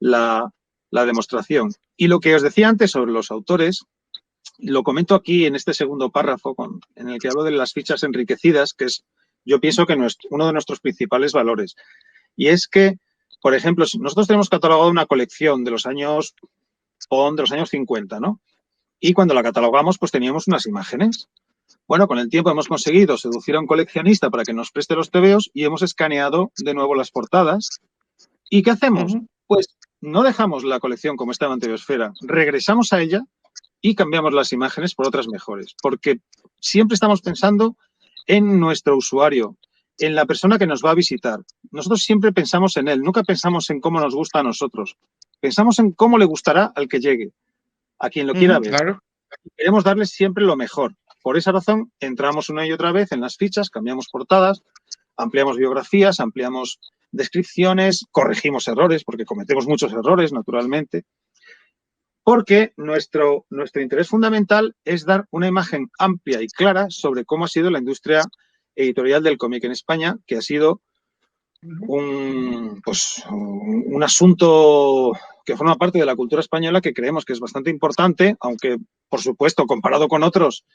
la demostración. Y lo que os decía antes sobre los autores, lo comento aquí en este segundo párrafo en el que hablo de las fichas enriquecidas, que es, yo pienso que uno de nuestros principales valores. Y es que, por ejemplo, si nosotros tenemos catalogado una colección de los años 50, ¿no? Y cuando la catalogamos, pues teníamos unas imágenes. Bueno, con el tiempo hemos conseguido seducir a un coleccionista para que nos preste los tebeos y hemos escaneado de nuevo las portadas. ¿Y qué hacemos? Pues no dejamos la colección como estaba en TVOsfera, regresamos a ella y cambiamos las imágenes por otras mejores, porque siempre estamos pensando en nuestro usuario, en la persona que nos va a visitar. Nosotros siempre pensamos en él, nunca pensamos en cómo nos gusta a nosotros. Pensamos en cómo le gustará al que llegue, a quien lo quiera ver. Claro. Queremos darle siempre lo mejor. Por esa razón, entramos una y otra vez en las fichas, cambiamos portadas, ampliamos biografías, ampliamos descripciones, corregimos errores, porque cometemos muchos errores, naturalmente. Porque nuestro interés fundamental es dar una imagen amplia y clara sobre cómo ha sido la industria editorial del cómic en España, que ha sido un asunto que forma parte de la cultura española que creemos que es bastante importante, aunque, por supuesto, comparado con otros,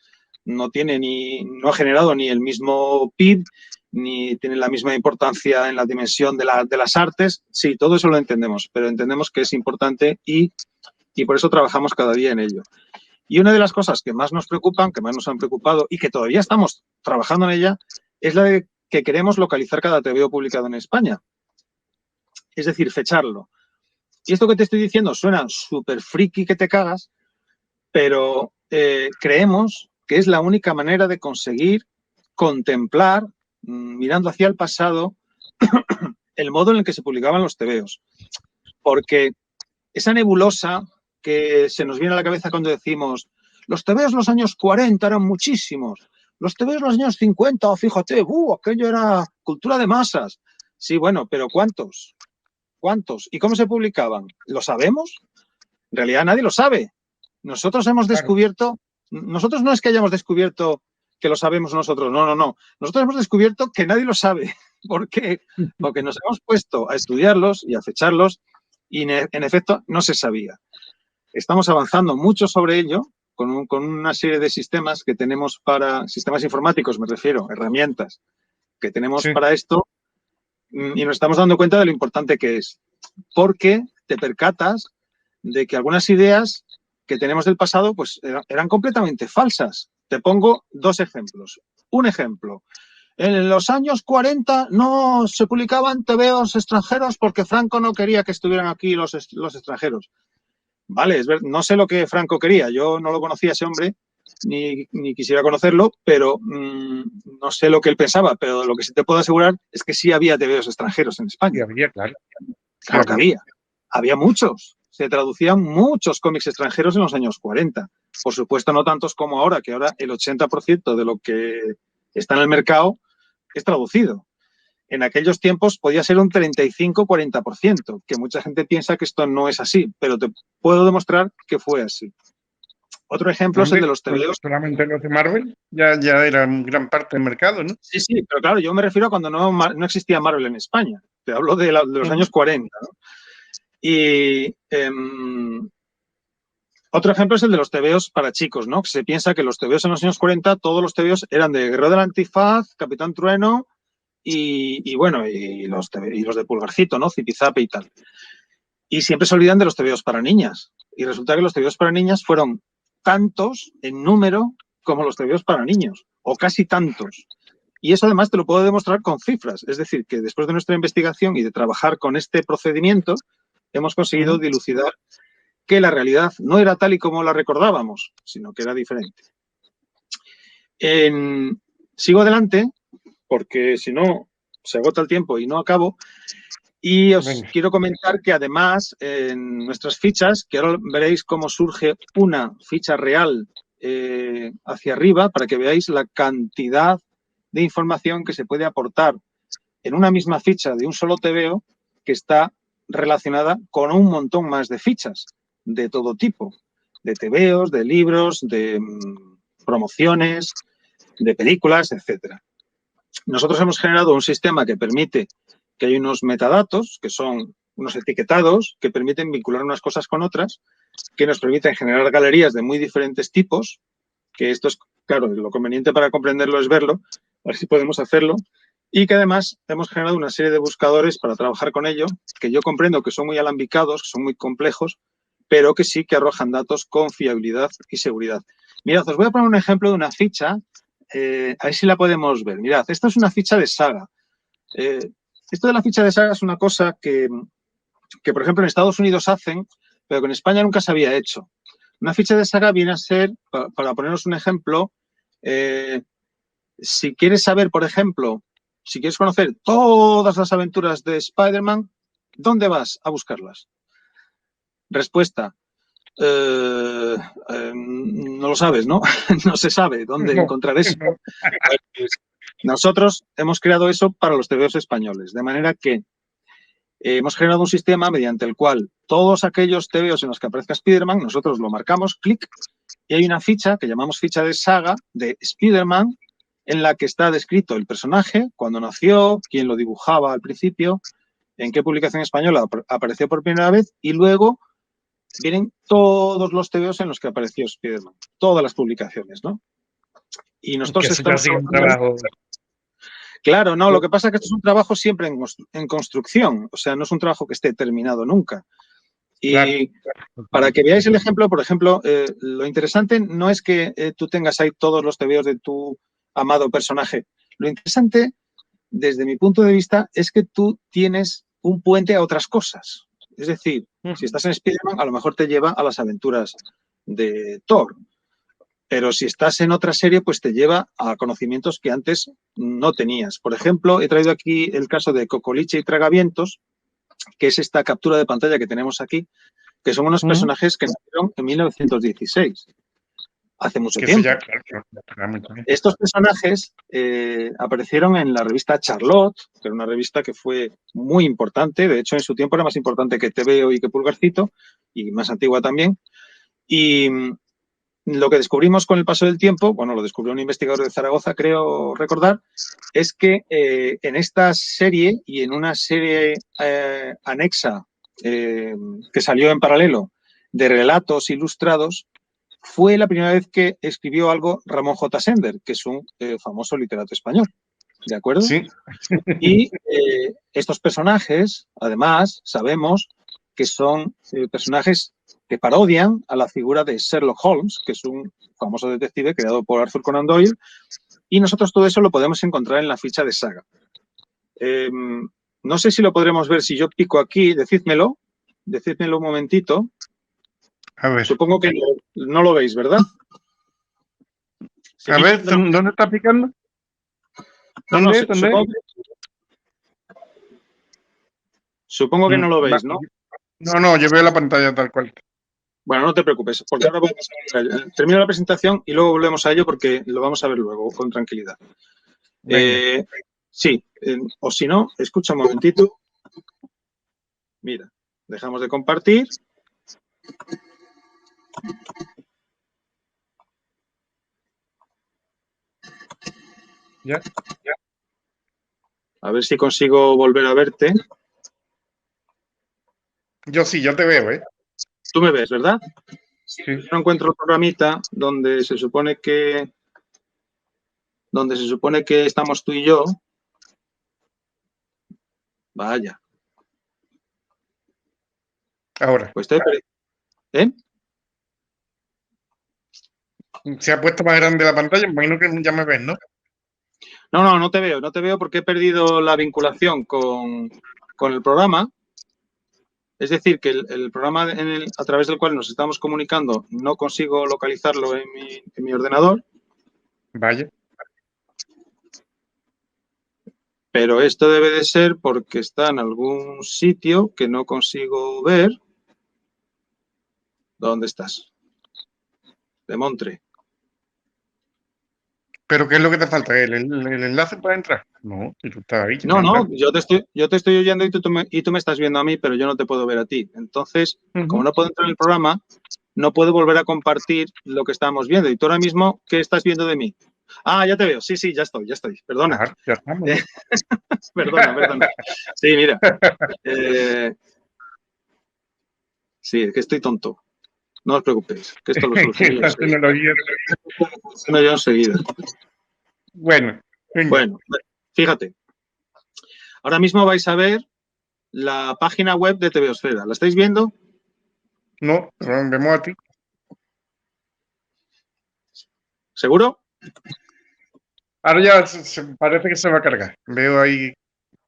no ha generado ni el mismo PIB, ni tiene la misma importancia en la dimensión de las artes. Sí, todo eso lo entendemos, pero entendemos que es importante y por eso trabajamos cada día en ello. Y una de las cosas que más nos preocupan, que más nos han preocupado y que todavía estamos trabajando en ella, es la de que queremos localizar cada TVO publicado en España. Es decir, fecharlo. Y esto que te estoy diciendo suena súper friki que te cagas, pero creemos que es la única manera de conseguir contemplar, mirando hacia el pasado, el modo en el que se publicaban los TVOs. Porque esa nebulosa que se nos viene a la cabeza cuando decimos los TVOs de los años 40 eran muchísimos, los TVOs de los años 50, fíjate, aquello era cultura de masas. Sí, bueno, pero ¿cuántos? ¿Cuántos? ¿Y cómo se publicaban? ¿Lo sabemos? En realidad nadie lo sabe. Nosotros hemos descubierto, nosotros no es que hayamos descubierto que lo sabemos nosotros, no. Nosotros hemos descubierto que nadie lo sabe. ¿Por qué? Porque nos hemos puesto a estudiarlos y a fecharlos y en efecto no se sabía. Estamos avanzando mucho sobre ello con una serie de sistemas que tenemos sistemas informáticos, me refiero, herramientas que tenemos para esto y nos estamos dando cuenta de lo importante que es. Porque te percatas de que algunas ideas que tenemos del pasado pues eran completamente falsas. Te pongo dos ejemplos. Un ejemplo. En los años 40 no se publicaban TVOs extranjeros porque Franco no quería que estuvieran aquí los extranjeros. Vale, no sé lo que Franco quería. Yo no lo conocía a ese hombre, ni quisiera conocerlo, pero no sé lo que él pensaba. Pero lo que sí te puedo asegurar es que sí había TVOs extranjeros en España. Sí, había, claro. Claro que había. Había muchos. Se traducían muchos cómics extranjeros en los años 40. Por supuesto, no tantos como ahora, que ahora el 80% de lo que está en el mercado es traducido. En aquellos tiempos podía ser un 35-40%, que mucha gente piensa que esto no es así, pero te puedo demostrar que fue así. Otro ejemplo es el de los TVOs. Solamente los de Marvel ya eran gran parte del mercado, ¿no? Sí, sí, pero claro, yo me refiero a cuando no existía Marvel en España. Te hablo de los años 40, ¿no? Y otro ejemplo es el de los TVOs para chicos, ¿no? Que se piensa que los TVOs en los años 40, todos los TVOs eran de Guerrero del Antifaz, Capitán Trueno y los de Pulgarcito, ¿no? Zipizape y tal. Y siempre se olvidan de los TVOs para niñas. Y resulta que los TVOs para niñas fueron tantos en número como los TVOs para niños, o casi tantos. Y eso además te lo puedo demostrar con cifras. Es decir, que después de nuestra investigación y de trabajar con este procedimiento, hemos conseguido dilucidar que la realidad no era tal y como la recordábamos, sino que era diferente. Sigo adelante, porque si no, se agota el tiempo y no acabo. Y os quiero comentar que además en nuestras fichas, que ahora veréis cómo surge una ficha real hacia arriba, para que veáis la cantidad de información que se puede aportar en una misma ficha de un solo TVO que está relacionada con un montón más de fichas de todo tipo, de TVOs, de libros, de promociones, de películas, etc. Nosotros hemos generado un sistema que permite que hay unos metadatos, que son unos etiquetados, que permiten vincular unas cosas con otras, que nos permiten generar galerías de muy diferentes tipos, que esto es, claro, lo conveniente para comprenderlo es verlo, a ver si podemos hacerlo, y que además hemos generado una serie de buscadores para trabajar con ello, que yo comprendo que son muy alambicados, que son muy complejos, pero que sí que arrojan datos con fiabilidad y seguridad. Mirad, os voy a poner un ejemplo de una ficha, a ver si la podemos ver. Mirad, esta es una ficha de Saga. Esto de la ficha de Saga es una cosa que, por ejemplo, en Estados Unidos hacen, pero que en España nunca se había hecho. Una ficha de Saga viene a ser, para poneros un ejemplo, si quieres saber, por ejemplo, si quieres conocer todas las aventuras de Spider-Man, ¿dónde vas a buscarlas? Respuesta. No lo sabes, ¿no? No se sabe dónde encontrar eso. Nosotros hemos creado eso para los TVOs españoles, de manera que hemos generado un sistema mediante el cual todos aquellos TVOs en los que aparezca Spider-Man, nosotros lo marcamos, clic, y hay una ficha que llamamos ficha de saga de Spider-Man, en la que está descrito el personaje, cuándo nació, quién lo dibujaba al principio, en qué publicación española apareció por primera vez, y luego vienen todos los TVOs en los que apareció Spider-Man, todas las publicaciones, ¿no? Y nosotros estamos... Claro, no, lo que pasa es que esto es un trabajo siempre en construcción, o sea, no es un trabajo que esté terminado nunca. Y para que veáis el ejemplo, por ejemplo, lo interesante no es que tú tengas ahí todos los TVOs de tu amado personaje. Lo interesante, desde mi punto de vista, es que tú tienes un puente a otras cosas. Es decir, si estás en Spider-Man, a lo mejor te lleva a las aventuras de Thor. Pero si estás en otra serie, pues te lleva a conocimientos que antes no tenías. Por ejemplo, he traído aquí el caso de Cocoliche y Tragavientos, que es esta captura de pantalla que tenemos aquí, que son unos personajes que nacieron en 1916, hace mucho tiempo. Estos personajes aparecieron en la revista Charlotte, que era una revista que fue muy importante, de hecho en su tiempo era más importante que TVO y que Pulgarcito, y más antigua también, y lo que descubrimos con el paso del tiempo, bueno, lo descubrió un investigador de Zaragoza, creo recordar, es que en esta serie y en una serie anexa que salió en paralelo de relatos ilustrados, fue la primera vez que escribió algo Ramón J. Sender, que es un famoso literato español. ¿De acuerdo? Sí. Y estos personajes, además, sabemos que son personajes que parodian a la figura de Sherlock Holmes, que es un famoso detective creado por Arthur Conan Doyle, y nosotros todo eso lo podemos encontrar en la ficha de Saga. No sé si lo podremos ver si yo pico aquí, decídmelo un momentito. A ver. Supongo que no lo veis, ¿verdad? A ver, ¿dónde está picando? ¿Dónde? Supongo que no lo veis, ¿no? No, yo veo la pantalla tal cual. Bueno, no te preocupes, porque ahora vamos a ver. Termino la presentación y luego volvemos a ello porque lo vamos a ver luego con tranquilidad. Sí, o si no, escucha un momentito. Mira, dejamos de compartir. Ya. A ver si consigo volver a verte. Yo sí, yo te veo, ¿eh? Tú me ves, ¿verdad? Sí. Yo no encuentro el programita donde se supone que estamos tú y yo. Vaya. Ahora. Pues ¿eh? Se ha puesto más grande la pantalla, me imagino que ya me ves, ¿no? No te veo. No te veo porque he perdido la vinculación con el programa. Es decir, que el programa a través del cual nos estamos comunicando no consigo localizarlo en mi ordenador. Vaya. Pero esto debe de ser porque está en algún sitio que no consigo ver. ¿Dónde estás? De Montre. ¿Pero qué es lo que te falta? ¿El enlace para entrar? No, si tú estás ahí, No, entrar. yo te estoy oyendo y tú me estás viendo a mí, pero yo no te puedo ver a ti. Entonces, como no puedo entrar en el programa, no puedo volver a compartir lo que estamos viendo. Y tú ahora mismo, ¿qué estás viendo de mí? Ah, ya te veo. Sí, ya estoy. Perdona. Claro, ya estamos, ¿no? Perdona. Sí, mira. Sí, es que estoy tonto. No os preocupéis, que esto lo soluciono yo La enseguida. tecnología. Bueno, venga. Bueno, fíjate. Ahora mismo vais a ver la página web de TVosfera. ¿La estáis viendo? No, pero vemos a ti. ¿Seguro? Ahora ya parece que se va a cargar. Veo ahí.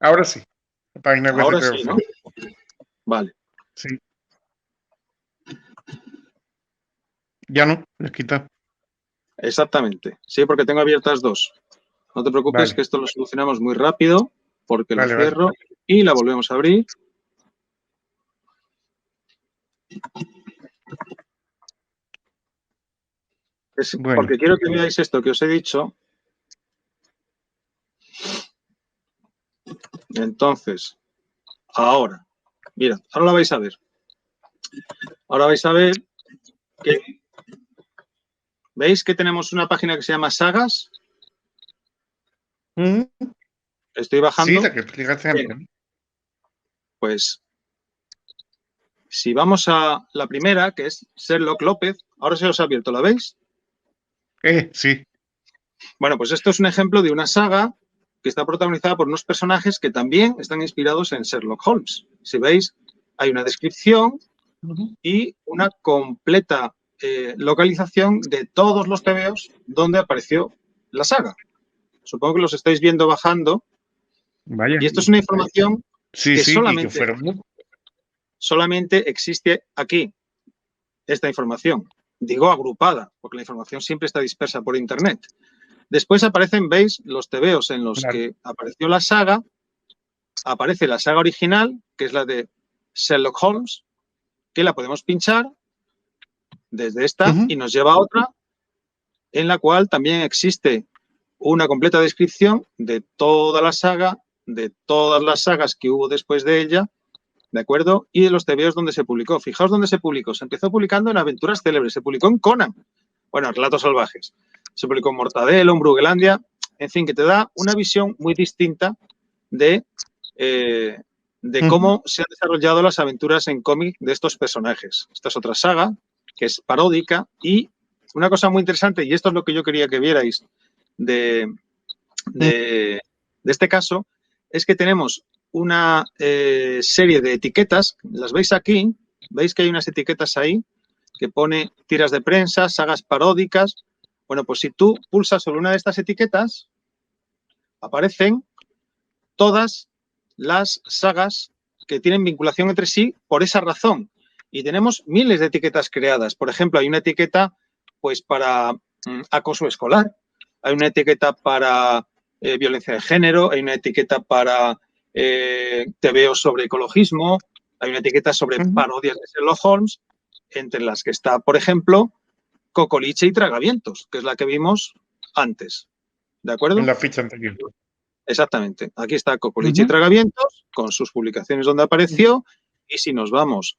Ahora sí. La página web de Ahora sí, ¿no? Teofel. Vale. Sí. Ya no, les quita. Exactamente. Sí, porque tengo abiertas dos. No te preocupes, Vale. que esto lo solucionamos muy rápido, porque Vale, lo cierro y la volvemos a abrir. Bueno. Porque quiero que veáis esto que os he dicho. Entonces, ahora, mirad, ahora la vais a ver. Ahora vais a ver que, ¿veis que tenemos una página que se llama Sagas? Estoy bajando. Sí, la que explicaste antes. Pues, si vamos a la primera, que es Sherlock López, ahora se os ha abierto, ¿la veis? Sí. Bueno, pues esto es un ejemplo de una saga que está protagonizada por unos personajes que también están inspirados en Sherlock Holmes. Si veis, hay una descripción y una completa localización de todos los tebeos donde apareció la saga. Supongo que los estáis viendo bajando. Vaya. Y esto es una información Sí, que y que fueron. solamente existe aquí, esta información. Digo agrupada, porque la información siempre está dispersa por Internet. Después aparecen, veis, los tebeos en los que apareció la saga. Aparece la saga original, que es la de Sherlock Holmes, que la podemos pinchar desde esta y nos lleva a otra en la cual también existe una completa descripción de toda la saga, de todas las sagas que hubo después de ella, ¿de acuerdo? Y de los tebeos donde se publicó. Fijaos dónde se publicó. Se empezó publicando en Aventuras Célebres, se publicó en Conan, bueno, Relatos Salvajes. Se publicó en Mortadelo, en Bruguelandia, en fin, que te da una visión muy distinta de cómo se han desarrollado las aventuras en cómic de estos personajes. Esta es otra saga que es paródica y una cosa muy interesante, y esto es lo que yo quería que vierais de este caso, es que tenemos una serie de etiquetas, las veis aquí, veis que hay unas etiquetas ahí que pone tiras de prensa, sagas paródicas. Bueno, pues si tú pulsas sobre una de estas etiquetas, aparecen todas las sagas que tienen vinculación entre sí por esa razón. Y tenemos miles de etiquetas creadas. Por ejemplo, hay una etiqueta pues para acoso escolar, hay una etiqueta para violencia de género, hay una etiqueta para tebeos sobre ecologismo, hay una etiqueta sobre parodias de Sherlock Holmes, entre las que está, por ejemplo, Cocoliche y Tragavientos, que es la que vimos antes. ¿De acuerdo? En la ficha anterior. Exactamente. Aquí está Cocoliche y Tragavientos con sus publicaciones donde apareció. Y si nos vamos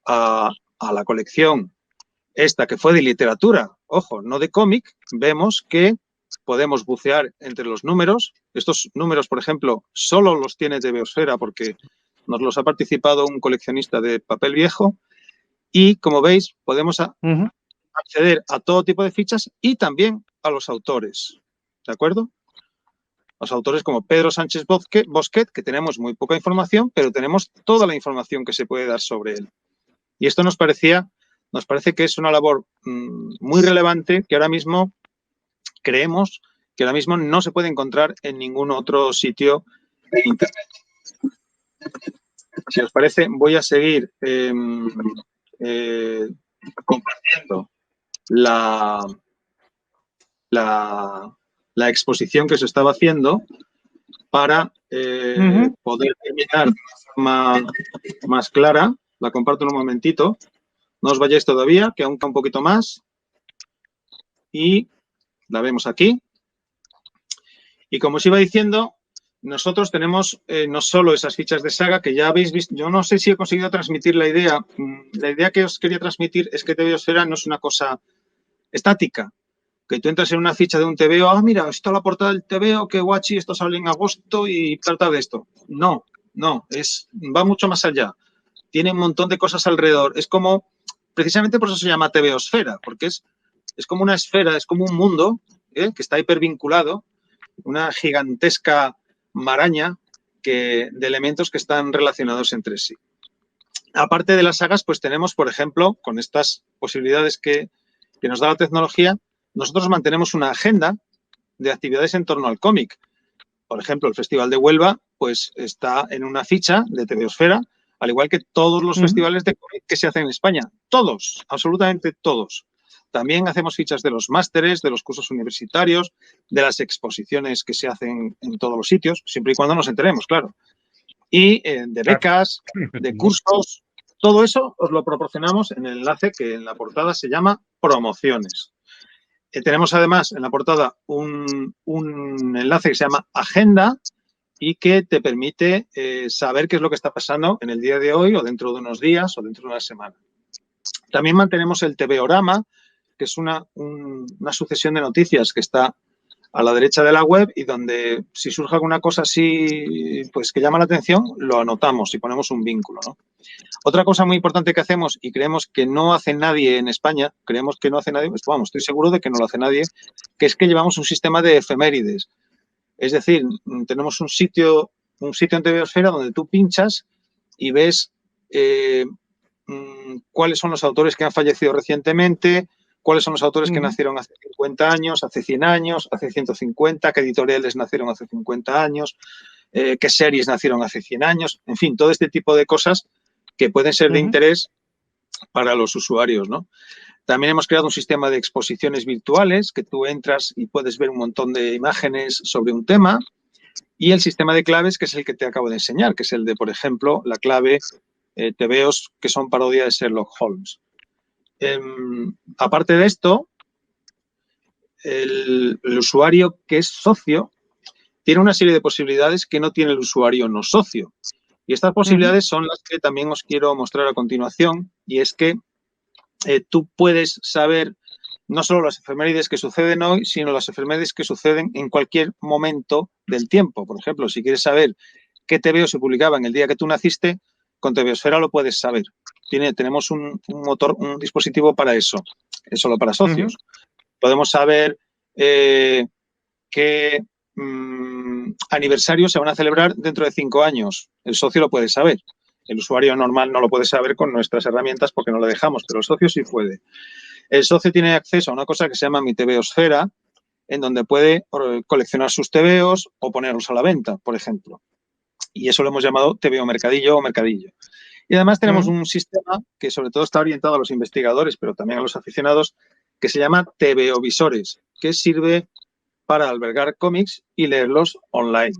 a la colección esta que fue de literatura, ojo, no de cómic, vemos que podemos bucear entre los números. Estos números, por ejemplo, solo los tiene TVOsfera porque nos los ha participado un coleccionista de papel viejo. Y, como veis, podemos acceder a todo tipo de fichas y también a los autores, ¿de acuerdo? Los autores como Pedro Sánchez Bosquet, que tenemos muy poca información, pero tenemos toda la información que se puede dar sobre él. Y esto nos parece que es una labor muy relevante que ahora mismo creemos que ahora mismo no se puede encontrar en ningún otro sitio de Internet. Si os parece, voy a seguir compartiendo la exposición que se estaba haciendo para poder terminar de una forma más clara. La comparto en un momentito. No os vayáis todavía, que aún queda un poquito más. Y la vemos aquí. Y como os iba diciendo, nosotros tenemos no solo esas fichas de saga que ya habéis visto. Yo no sé si he conseguido transmitir la idea. La idea que os quería transmitir es que TVOsfera no es una cosa estática. Que tú entras en una ficha de un TVO, mira, está la portada del TVO, que guachi, esto sale en agosto y trata de esto. No, va mucho más allá. Tiene un montón de cosas alrededor. Es como, precisamente por eso se llama TVOsfera, porque es como una esfera, es como un mundo que está hipervinculado, una gigantesca maraña de elementos que están relacionados entre sí. Aparte de las sagas, pues tenemos, por ejemplo, con estas posibilidades que nos da la tecnología, nosotros mantenemos una agenda de actividades en torno al cómic. Por ejemplo, el Festival de Huelva pues está en una ficha de TVOsfera, al igual que todos los festivales de cómic que se hacen en España. Todos, absolutamente todos. También hacemos fichas de los másteres, de los cursos universitarios, de las exposiciones que se hacen en todos los sitios, siempre y cuando nos enteremos, claro. Y de becas, de cursos, todo eso os lo proporcionamos en el enlace que en la portada se llama Promociones. Tenemos además en la portada un enlace que se llama Agenda y que te permite saber qué es lo que está pasando en el día de hoy o dentro de unos días o dentro de una semana. También mantenemos el TVOrama, que es una sucesión de noticias que está a la derecha de la web y donde si surge alguna cosa así pues que llama la atención, lo anotamos y ponemos un vínculo, ¿no? Otra cosa muy importante que hacemos y creemos que no hace nadie en España, pues, vamos, estoy seguro de que no lo hace nadie, que es que llevamos un sistema de efemérides. Es decir, tenemos un sitio en TVOsfera donde tú pinchas y ves cuáles son los autores que han fallecido recientemente, cuáles son los autores que nacieron hace 50 años, hace 100 años, hace 150, qué editoriales nacieron hace 50 años, qué series nacieron hace 100 años, en fin, todo este tipo de cosas que pueden ser de interés para los usuarios, ¿no? También hemos creado un sistema de exposiciones virtuales que tú entras y puedes ver un montón de imágenes sobre un tema y el sistema de claves que es el que te acabo de enseñar, que es el de, por ejemplo, la clave TVOs que son parodia de Sherlock Holmes. Aparte de esto, el usuario que es socio tiene una serie de posibilidades que no tiene el usuario no socio. Y estas posibilidades son las que también os quiero mostrar a continuación, y es que tú puedes saber no solo las efemérides que suceden hoy, sino las efemérides que suceden en cualquier momento del tiempo. Por ejemplo, si quieres saber qué TVO se publicaba en el día que tú naciste, con TVOsfera lo puedes saber. Tenemos un dispositivo para eso, es solo para socios. Podemos saber qué aniversarios se van a celebrar dentro de 5 años. El socio lo puede saber. El usuario normal no lo puede saber con nuestras herramientas porque no lo dejamos, pero el socio sí puede. El socio tiene acceso a una cosa que se llama Mi TVOsfera, en donde puede coleccionar sus TVOs o ponerlos a la venta, por ejemplo. Y eso lo hemos llamado TVO Mercadillo o Mercadillo. Y además tenemos un sistema que sobre todo está orientado a los investigadores, pero también a los aficionados, que se llama TVO Visores, que sirve para albergar cómics y leerlos online.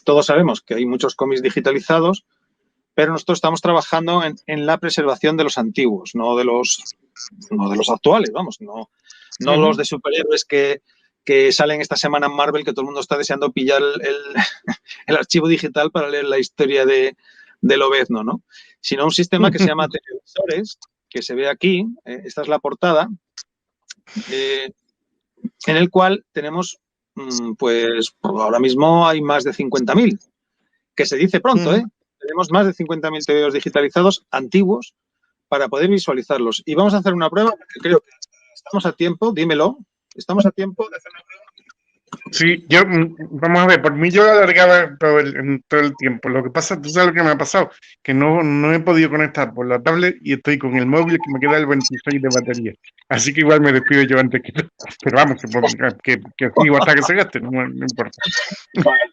Todos sabemos que hay muchos cómics digitalizados, pero nosotros estamos trabajando en la preservación de los antiguos, no de los actuales, vamos, no los de superhéroes que salen esta semana en Marvel, que todo el mundo está deseando pillar el archivo digital para leer la historia de Lobezno, ¿no? Sino un sistema que se llama televisores, que se ve aquí, esta es la portada. en el cual tenemos, pues ahora mismo hay más de 50.000, que se dice pronto, ¿eh? Tenemos más de 50.000 TVOs digitalizados antiguos para poder visualizarlos. Y vamos a hacer una prueba, porque creo que estamos a tiempo, dímelo, estamos a tiempo de hacer una prueba. Sí, vamos a ver, por mí yo alargaba todo el tiempo. Lo que pasa, tú sabes lo que me ha pasado, que no he podido conectar por la tablet y estoy con el móvil que me queda el 26 de batería. Así que igual me despido yo antes que tú. Pero vamos, que sigo hasta que se gaste, no importa. Vale.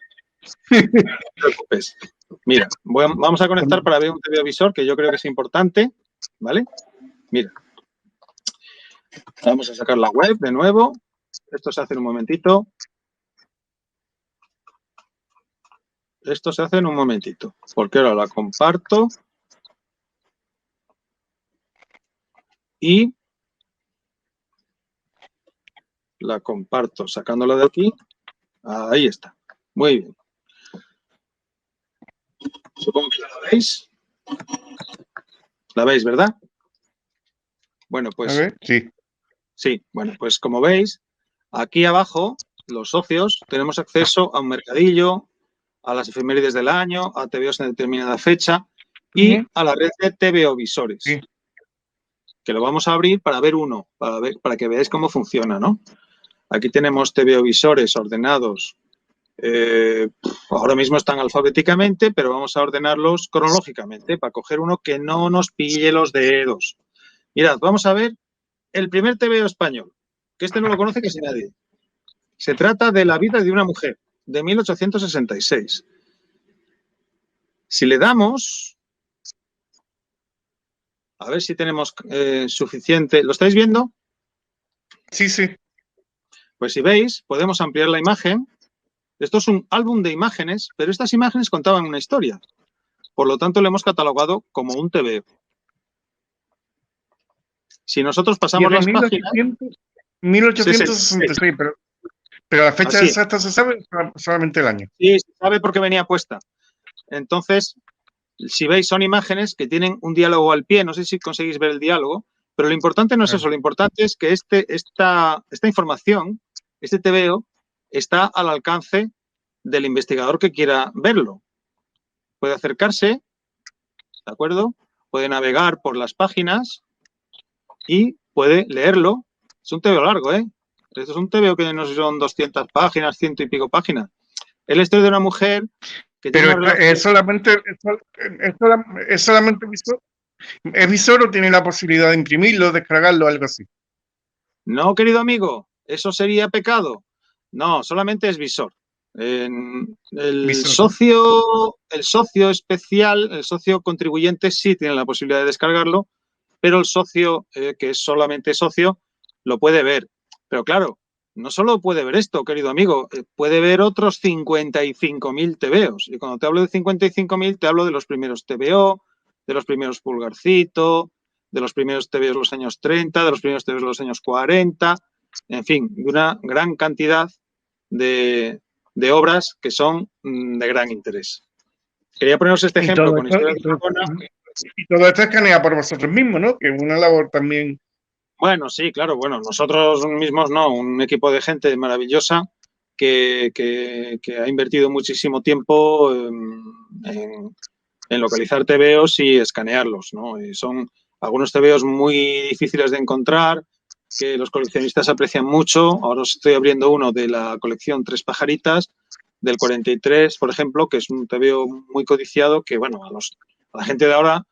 No te preocupes. Mira, vamos a conectar para ver un televisor que yo creo que es importante, ¿vale? Mira. Vamos a sacar la web de nuevo. Esto se hace en un momentito. Esto se hace en un momentito, porque ahora la comparto y la comparto sacándola de aquí. Ahí está. Muy bien. Supongo que ya la veis. ¿La veis, verdad? Bueno, pues... A ver, sí. Sí, bueno, pues como veis, aquí abajo, los socios, tenemos acceso a un mercadillo, a las efemérides del año, a TVOs en determinada fecha y a la red de TVO visores. Sí. Que lo vamos a abrir para ver uno, para que veáis cómo funciona, ¿no? Aquí tenemos TVO visores ordenados. Ahora mismo están alfabéticamente, pero vamos a ordenarlos cronológicamente para coger uno que no nos pille los dedos. Mirad, vamos a ver el primer TVO español, que este no lo conoce casi nadie. Se trata de La vida de una mujer, de 1866. Si le damos, a ver si tenemos suficiente... ¿Lo estáis viendo? Sí, sí. Pues si veis, podemos ampliar la imagen. Esto es un álbum de imágenes, pero estas imágenes contaban una historia. Por lo tanto, lo hemos catalogado como un TVO. Si nosotros pasamos las páginas... 1866, pero la fecha exacta se sabe, solamente el año. Sí, se sabe porque venía puesta. Entonces, si veis, son imágenes que tienen un diálogo al pie. No sé si conseguís ver el diálogo, pero lo importante no es eso. Lo importante es que esta información, este TVO, está al alcance del investigador que quiera verlo. Puede acercarse, ¿de acuerdo? Puede navegar por las páginas y puede leerlo. Es un TVO largo, ¿eh? Esto es un TVO que no sé si son 200 páginas, 100 y pico páginas. Es la historia de una mujer que tiene una relación... ¿Es solamente visor? ¿Es visor o tiene la posibilidad de imprimirlo, descargarlo, algo así? No, querido amigo, eso sería pecado. No, solamente es visor. El socio especial, el socio contribuyente sí tiene la posibilidad de descargarlo, pero el socio que es solamente socio lo puede ver. Pero claro, no solo puede ver esto, querido amigo, puede ver otros 55.000 TVOs. Y cuando te hablo de 55.000, te hablo de los primeros TVO, de los primeros Pulgarcito, de los primeros TVOs de los años 30, de los primeros TVOs de los años 40, en fin, de una gran cantidad de obras que son de gran interés. Quería poneros este ejemplo con Historia de Tarragona. Y todo esto escanea por vosotros mismos, ¿no? Que es una labor también... Bueno, sí, claro, bueno, nosotros mismos no, un equipo de gente maravillosa que ha invertido muchísimo tiempo en localizar TVOs y escanearlos, ¿no? Y son algunos TVOs muy difíciles de encontrar, que los coleccionistas aprecian mucho. Ahora os estoy abriendo uno de la colección Tres Pajaritas, del 43, por ejemplo, que es un TVO muy codiciado que, bueno, a la gente de ahora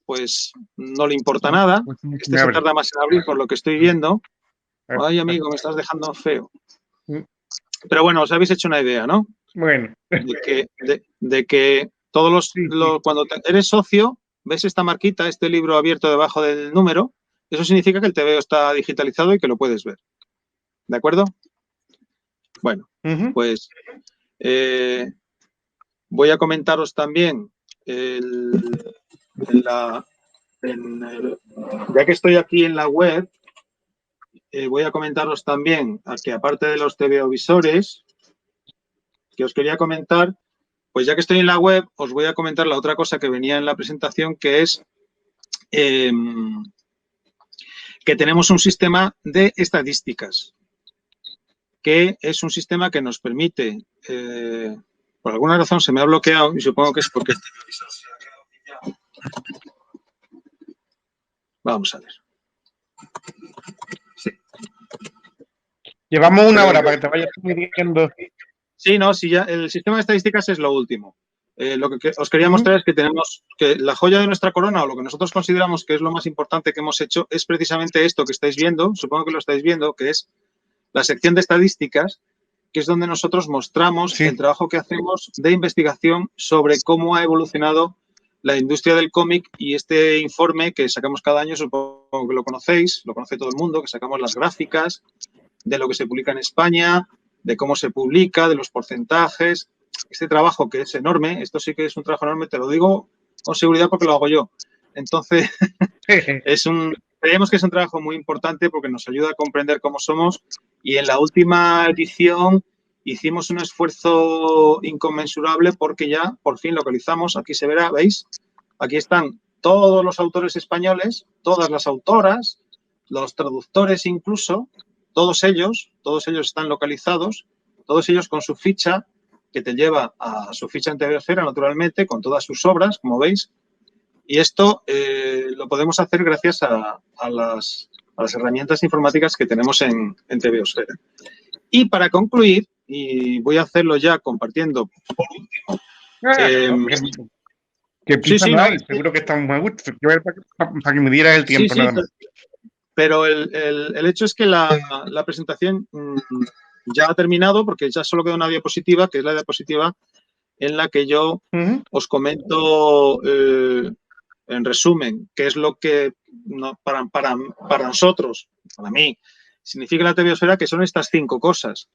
pues no le importa nada. Este se tarda más en abrir por lo que estoy viendo. Ay, amigo, me estás dejando feo. Pero bueno, os habéis hecho una idea, ¿no? Bueno. De que todos cuando eres socio, ves esta marquita, este libro abierto debajo del número, eso significa que el TVO está digitalizado y que lo puedes ver. ¿De acuerdo? Bueno, pues voy a comentaros también ya que estoy aquí en la web, voy a comentaros también que aparte de los TVO visores, que os quería comentar, pues ya que estoy en la web, os voy a comentar la otra cosa que venía en la presentación, que es que tenemos un sistema de estadísticas. que es un sistema que nos permite, por alguna razón se me ha bloqueado y supongo que es porque... Vamos a ver. Sí. Llevamos una hora para que te vayas midiendo. Sí, no, sí, ya el sistema de estadísticas es lo último. Lo que os quería mostrar es que tenemos que la joya de nuestra corona, o lo que nosotros consideramos que es lo más importante que hemos hecho, es precisamente esto que estáis viendo, supongo que lo estáis viendo, que es la sección de estadísticas, que es donde nosotros mostramos el trabajo que hacemos de investigación sobre cómo ha evolucionado la industria del cómic, y este informe que sacamos cada año, supongo que lo conocéis, lo conoce todo el mundo, que sacamos las gráficas de lo que se publica en España, de cómo se publica, de los porcentajes. Este trabajo que es enorme, esto sí que es un trabajo enorme, te lo digo con seguridad porque lo hago yo. Entonces, creemos que es un trabajo muy importante porque nos ayuda a comprender cómo somos, y en la última edición hicimos un esfuerzo inconmensurable porque ya por fin localizamos, aquí se verá, ¿veis? Aquí están todos los autores españoles, todas las autoras, los traductores incluso, todos ellos están localizados, todos ellos con su ficha, que te lleva a su ficha en TVOsfera, naturalmente, con todas sus obras, como veis. Y esto lo podemos hacer gracias a las herramientas informáticas que tenemos en TVOsfera. Y para concluir, y voy a hacerlo ya compartiendo por último. Que prisa no hay, seguro que estamos muy a gusto. Para que me dieras el tiempo nada más. Pero el hecho es que la presentación ya ha terminado, porque ya solo queda una diapositiva, que es la diapositiva en la que yo os comento en resumen qué es lo que para nosotros, para mí, significa la TVOsfera, que son estas 5 cosas,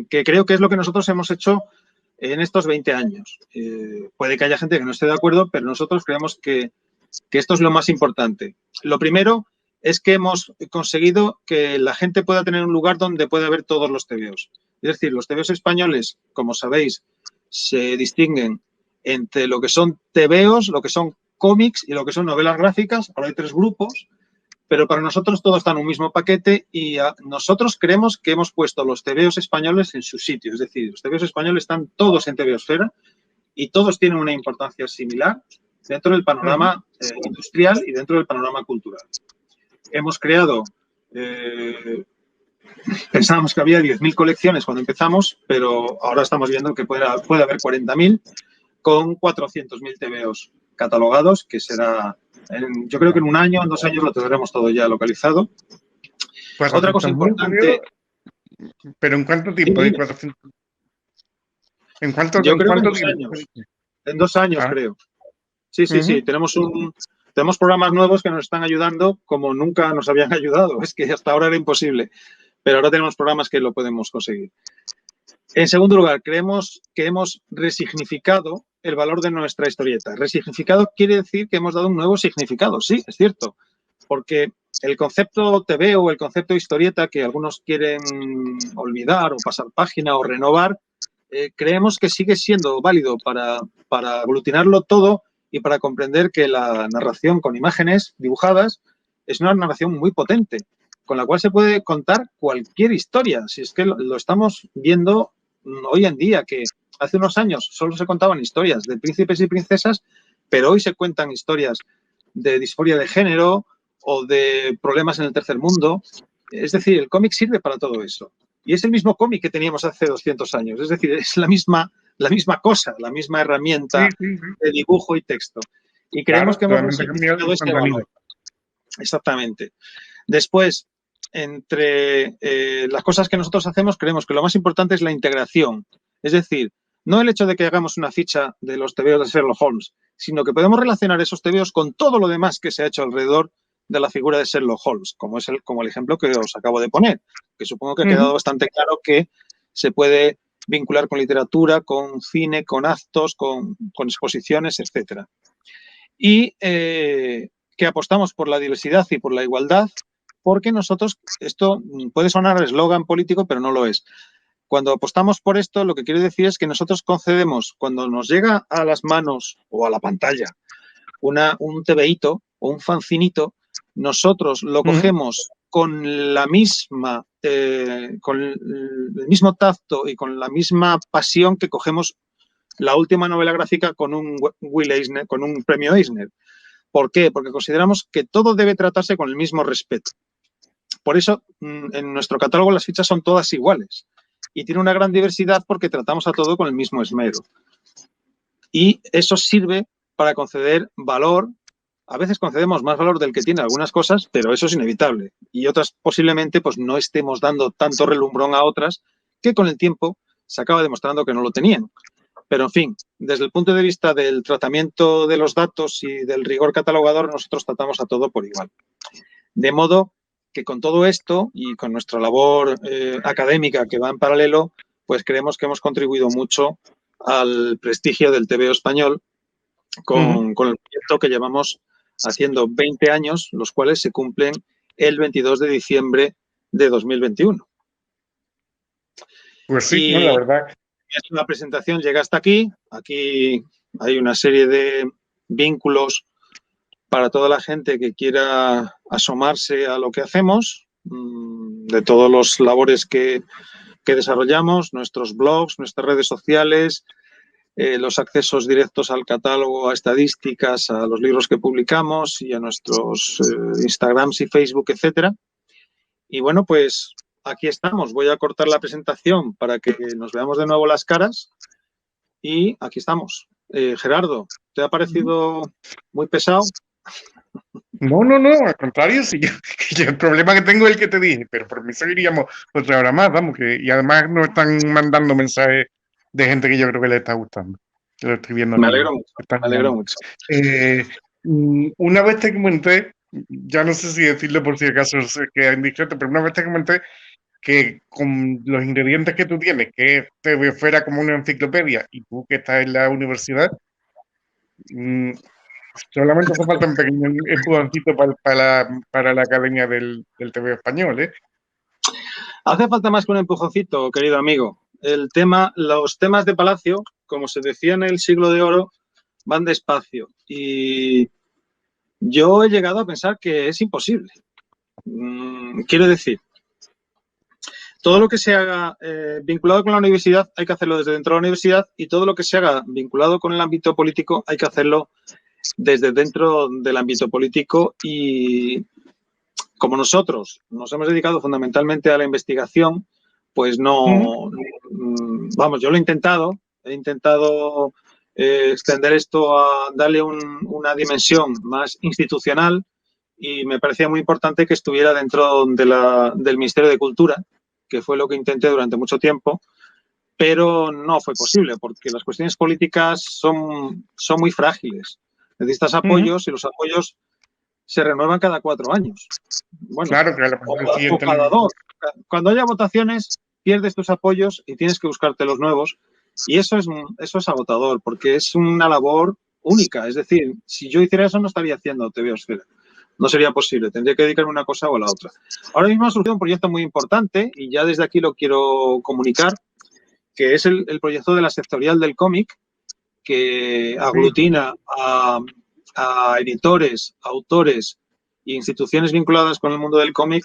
que creo que es lo que nosotros hemos hecho en estos 20 años. Puede que haya gente que no esté de acuerdo, pero nosotros creemos que esto es lo más importante. Lo primero es que hemos conseguido que la gente pueda tener un lugar donde pueda ver todos los TVOs. Es decir, los TVOs españoles, como sabéis, se distinguen entre lo que son TVOs, lo que son cómics y lo que son novelas gráficas. Ahora hay 3 grupos, pero para nosotros todo está en un mismo paquete, y nosotros creemos que hemos puesto los TVOs españoles en su sitio. Es decir, los TVOs españoles están todos en TVOsfera y todos tienen una importancia similar dentro del panorama industrial y dentro del panorama cultural. Hemos creado, pensábamos que había 10.000 colecciones cuando empezamos, pero ahora estamos viendo que puede haber 40.000, con 400.000 TVOs catalogados, que será, yo creo que en 1 año, en 2 años lo tendremos todo ya localizado. Otra cosa importante... ¿Pero en cuánto tiempo hay 400? ¿En cuánto Yo creo que en 2 tiempo? Años. En 2 años, creo. Sí. Tenemos programas nuevos que nos están ayudando como nunca nos habían ayudado. Es que hasta ahora era imposible, pero ahora tenemos programas que lo podemos conseguir. En segundo lugar, creemos que hemos resignificado el valor de nuestra historieta. Resignificado quiere decir que hemos dado un nuevo significado. Sí, es cierto, porque el concepto TV o el concepto historieta, que algunos quieren olvidar o pasar página o renovar, creemos que sigue siendo válido para aglutinarlo todo y para comprender que la narración con imágenes dibujadas es una narración muy potente, con la cual se puede contar cualquier historia. Si es que lo estamos viendo hoy en día, que hace unos años solo se contaban historias de príncipes y princesas, pero hoy se cuentan historias de disforia de género o de problemas en el tercer mundo. Es decir, el cómic sirve para todo eso. Y es el mismo cómic que teníamos hace 200 años. Es decir, es la misma cosa, la misma herramienta de dibujo y texto. Y creemos que hemos resignificado este valor. Exactamente. Después, entre las cosas que nosotros hacemos, creemos que lo más importante es la integración. Es decir, no el hecho de que hagamos una ficha de los TVOs de Sherlock Holmes, sino que podemos relacionar esos TVOs con todo lo demás que se ha hecho alrededor de la figura de Sherlock Holmes, como el ejemplo que os acabo de poner, que supongo que ha quedado bastante claro que se puede vincular con literatura, con cine, con actos, con exposiciones, etc. Y que apostamos por la diversidad y por la igualdad, porque nosotros, esto puede sonar eslogan político, pero no lo es. Cuando apostamos por esto, lo que quiero decir es que nosotros concedemos, cuando nos llega a las manos o a la pantalla un TVito o un fancinito, nosotros lo cogemos con la misma, con el mismo tacto y con la misma pasión que cogemos la última novela gráfica con un Will Eisner, con un premio Eisner. ¿Por qué? Porque consideramos que todo debe tratarse con el mismo respeto. Por eso, en nuestro catálogo las fichas son todas iguales y tiene una gran diversidad porque tratamos a todo con el mismo esmero. Y eso sirve para conceder valor. A veces concedemos más valor del que tiene algunas cosas, pero eso es inevitable. Y otras posiblemente pues no estemos dando tanto relumbrón a otras que con el tiempo se acaba demostrando que no lo tenían. Pero, en fin, desde el punto de vista del tratamiento de los datos y del rigor catalogador, nosotros tratamos a todo por igual. De modo que con todo esto y con nuestra labor académica que va en paralelo, pues creemos que hemos contribuido mucho al prestigio del TVO español con el proyecto que llevamos haciendo 20 años, los cuales se cumplen el 22 de diciembre de 2021. Pues sí, no, la verdad. La presentación llega hasta aquí. Aquí hay una serie de vínculos para toda la gente que quiera asomarse a lo que hacemos, de todos los labores que desarrollamos, nuestros blogs, nuestras redes sociales, los accesos directos al catálogo, a estadísticas, a los libros que publicamos y a nuestros Instagrams y Facebook, etcétera. Y bueno, pues aquí estamos. Voy a cortar la presentación para que nos veamos de nuevo las caras. Y aquí estamos. Gerardo, ¿te ha parecido muy pesado? No, al contrario, sí, yo el problema que tengo es el que te dije, pero por mí seguiríamos otra hora más, vamos, y además nos están mandando mensajes de gente que yo creo que les está gustando. Lo estoy viendo. Me alegro mucho. Una vez te comenté, ya no sé si decirlo por si acaso se queda indiscreto, pero una vez te comenté que con los ingredientes que tú tienes, que te fuera como una enciclopedia, y tú que estás en la universidad, solamente hace falta un pequeño empujoncito para la Academia del TV español, ¿eh? Hace falta más que un empujoncito, querido amigo. Los temas de Palacio, como se decía en el Siglo de Oro, van despacio. Y yo he llegado a pensar que es imposible. Quiero decir, todo lo que se haga vinculado con la universidad hay que hacerlo desde dentro de la universidad, y todo lo que se haga vinculado con el ámbito político hay que hacerlo desde dentro del ámbito político. Y como nosotros nos hemos dedicado fundamentalmente a la investigación, pues no, vamos, yo lo he intentado extender esto a darle una dimensión más institucional, y me parecía muy importante que estuviera dentro del Ministerio de Cultura, que fue lo que intenté durante mucho tiempo, pero no fue posible porque las cuestiones políticas son muy frágiles. Necesitas apoyos y los apoyos se renuevan cada 4 años. Bueno, claro, o cada 2. Cuando haya votaciones, pierdes tus apoyos y tienes que buscarte los nuevos. Y eso es agotador, porque es una labor única. Es decir, si yo hiciera eso, no estaría haciendo TVOsfera. No sería posible. Tendría que dedicarme a una cosa o a la otra. Ahora mismo ha surgido un proyecto muy importante, y ya desde aquí lo quiero comunicar, que es el proyecto de la sectorial del cómic, que aglutina a editores, autores e instituciones vinculadas con el mundo del cómic,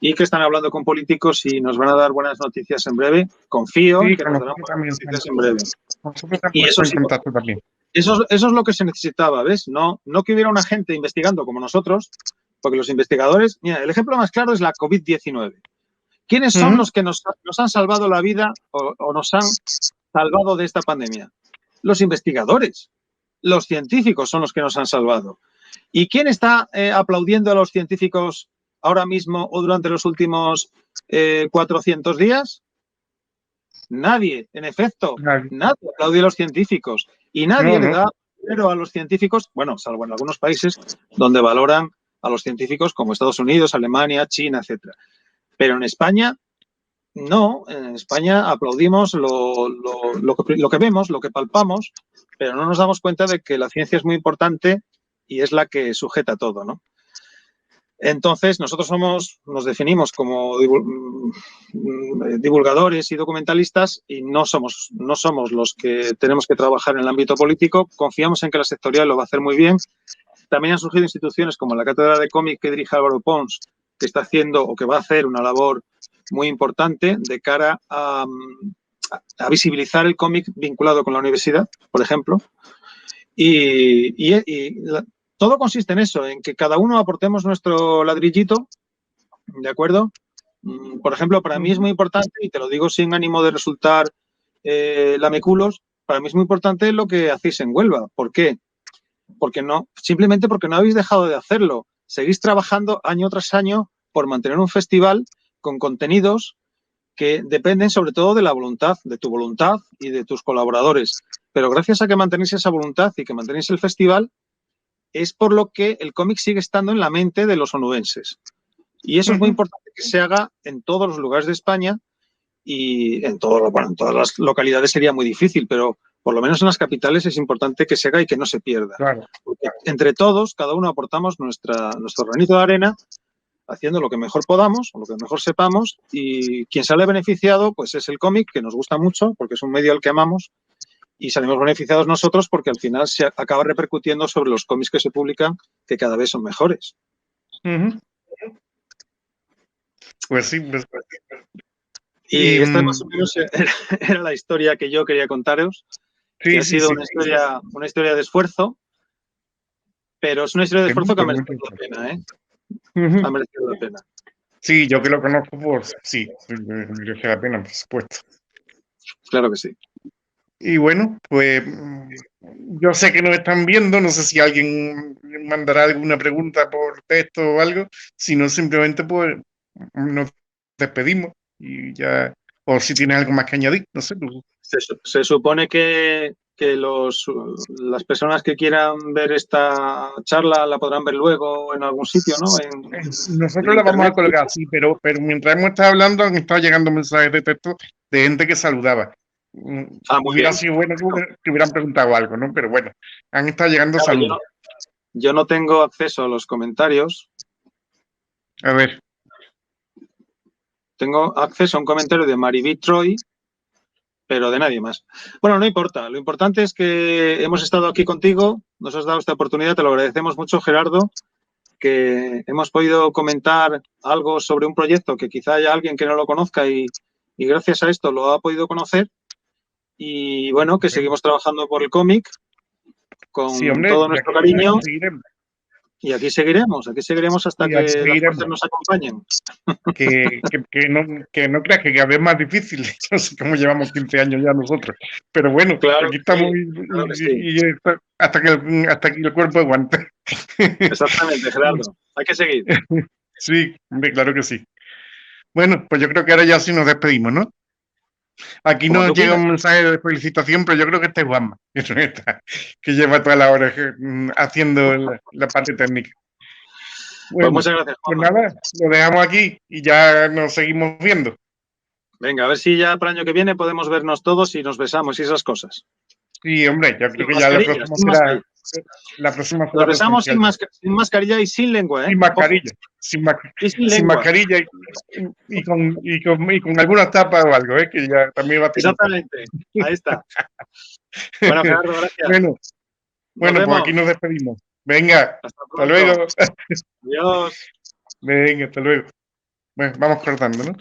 y que están hablando con políticos y nos van a dar buenas noticias en breve. Confío en que nos darán buenas noticias en breve. Y eso sí, eso es lo que se necesitaba, ¿ves? No que hubiera una gente investigando como nosotros, porque los investigadores... Mira, el ejemplo más claro es la COVID-19. ¿Quiénes son los que nos han salvado la vida o nos han salvado de esta pandemia? Los investigadores, los científicos son los que nos han salvado. ¿Y quién está aplaudiendo a los científicos ahora mismo o durante los últimos 400 días? Nadie, en efecto, nadie aplaude a los científicos, y nadie le da dinero a los científicos, bueno, salvo en algunos países donde valoran a los científicos como Estados Unidos, Alemania, China, etcétera. Pero en España no, en España aplaudimos lo que vemos, lo que palpamos, pero no nos damos cuenta de que la ciencia es muy importante y es la que sujeta todo, ¿no? Entonces, nosotros nos definimos como divulgadores y documentalistas, y no somos los que tenemos que trabajar en el ámbito político. Confiamos en que la sectorial lo va a hacer muy bien. También han surgido instituciones como la Cátedra de Cómic que dirige Álvaro Pons, que está haciendo o que va a hacer una labor muy importante de cara a visibilizar el cómic vinculado con la universidad, por ejemplo. Todo consiste en eso, en que cada uno aportemos nuestro ladrillito, ¿de acuerdo? Por ejemplo, para mí es muy importante, y te lo digo sin ánimo de resultar lameculos, para mí es muy importante lo que hacéis en Huelva. ¿Por qué? Simplemente porque no habéis dejado de hacerlo. Seguís trabajando año tras año por mantener un festival con contenidos que dependen sobre todo de la voluntad, de tu voluntad y de tus colaboradores. Pero gracias a que mantenéis esa voluntad y que mantenéis el festival, es por lo que el cómic sigue estando en la mente de los onubenses. Y eso es muy importante que se haga en todos los lugares de España y en todas las localidades sería muy difícil, pero por lo menos en las capitales es importante que se haga y que no se pierda. Claro. Porque entre todos, cada uno aportamos nuestro granito de arena haciendo lo que mejor podamos o lo que mejor sepamos, y quien sale beneficiado pues es el cómic, que nos gusta mucho porque es un medio al que amamos, y salimos beneficiados nosotros porque al final se acaba repercutiendo sobre los cómics que se publican, que cada vez son mejores. Pues sí. Y esta más o menos era la historia que yo quería contaros. Sí, que ha sido una historia de esfuerzo, pero es una historia de esfuerzo que ha merecido la pena, ¿eh? Ha merecido la pena. Sí, yo que lo conozco, pues sí, merece la pena, por supuesto. Claro que sí. Y bueno, pues yo sé que nos están viendo, no sé si alguien mandará alguna pregunta por texto o algo, si no simplemente pues nos despedimos y ya, o si tienes algo más que añadir, no sé. Se supone que las personas que quieran ver esta charla la podrán ver luego en algún sitio, ¿no? Nosotros la vamos a colgar, sí, pero mientras hemos estado hablando han estado llegando mensajes de texto de gente que saludaba. Hubiera sido bueno que hubieran preguntado algo, ¿no? Pero bueno, han estado llegando saludos. Yo no tengo acceso a los comentarios. A ver. Tengo acceso a un comentario de Maribit Troy, pero de nadie más. Bueno, no importa. Lo importante es que hemos estado aquí contigo, nos has dado esta oportunidad, te lo agradecemos mucho, Gerardo, que hemos podido comentar algo sobre un proyecto que quizá haya alguien que no lo conozca y gracias a esto lo ha podido conocer. Y bueno, que seguimos trabajando por el cómic con todo nuestro cariño. Y aquí seguiremos hasta que las fuerzas nos acompañen. Que no creas que cada vez más difícil. No sé cómo llevamos 15 años ya nosotros. Pero bueno, claro, aquí estamos y hasta que el cuerpo aguante. Exactamente, Gerardo. Hay que seguir. Sí, hombre, claro que sí. Bueno, pues yo creo que ahora ya sí nos despedimos, ¿no? Aquí nos llega un mensaje de felicitación, pero yo creo que este es Juanma, que lleva toda la hora haciendo la parte técnica. Bueno, pues muchas gracias, Juanma. Pues nada, lo dejamos aquí y ya nos seguimos viendo. Venga, a ver si ya para el año que viene podemos vernos todos y nos besamos y esas cosas. Sí, hombre, yo creo que ya la próxima será... La próxima será nos besamos sin mascarilla y sin lengua, ¿eh? Sin mascarilla. Sin mascarilla y con alguna tapa o algo, ¿eh? Que ya también va a tener. Exactamente, ahí está. Bueno, Gerardo, gracias. Bueno, pues aquí nos despedimos. Venga, hasta luego. Adiós. Venga, hasta luego. Bueno, vamos cortando, ¿no?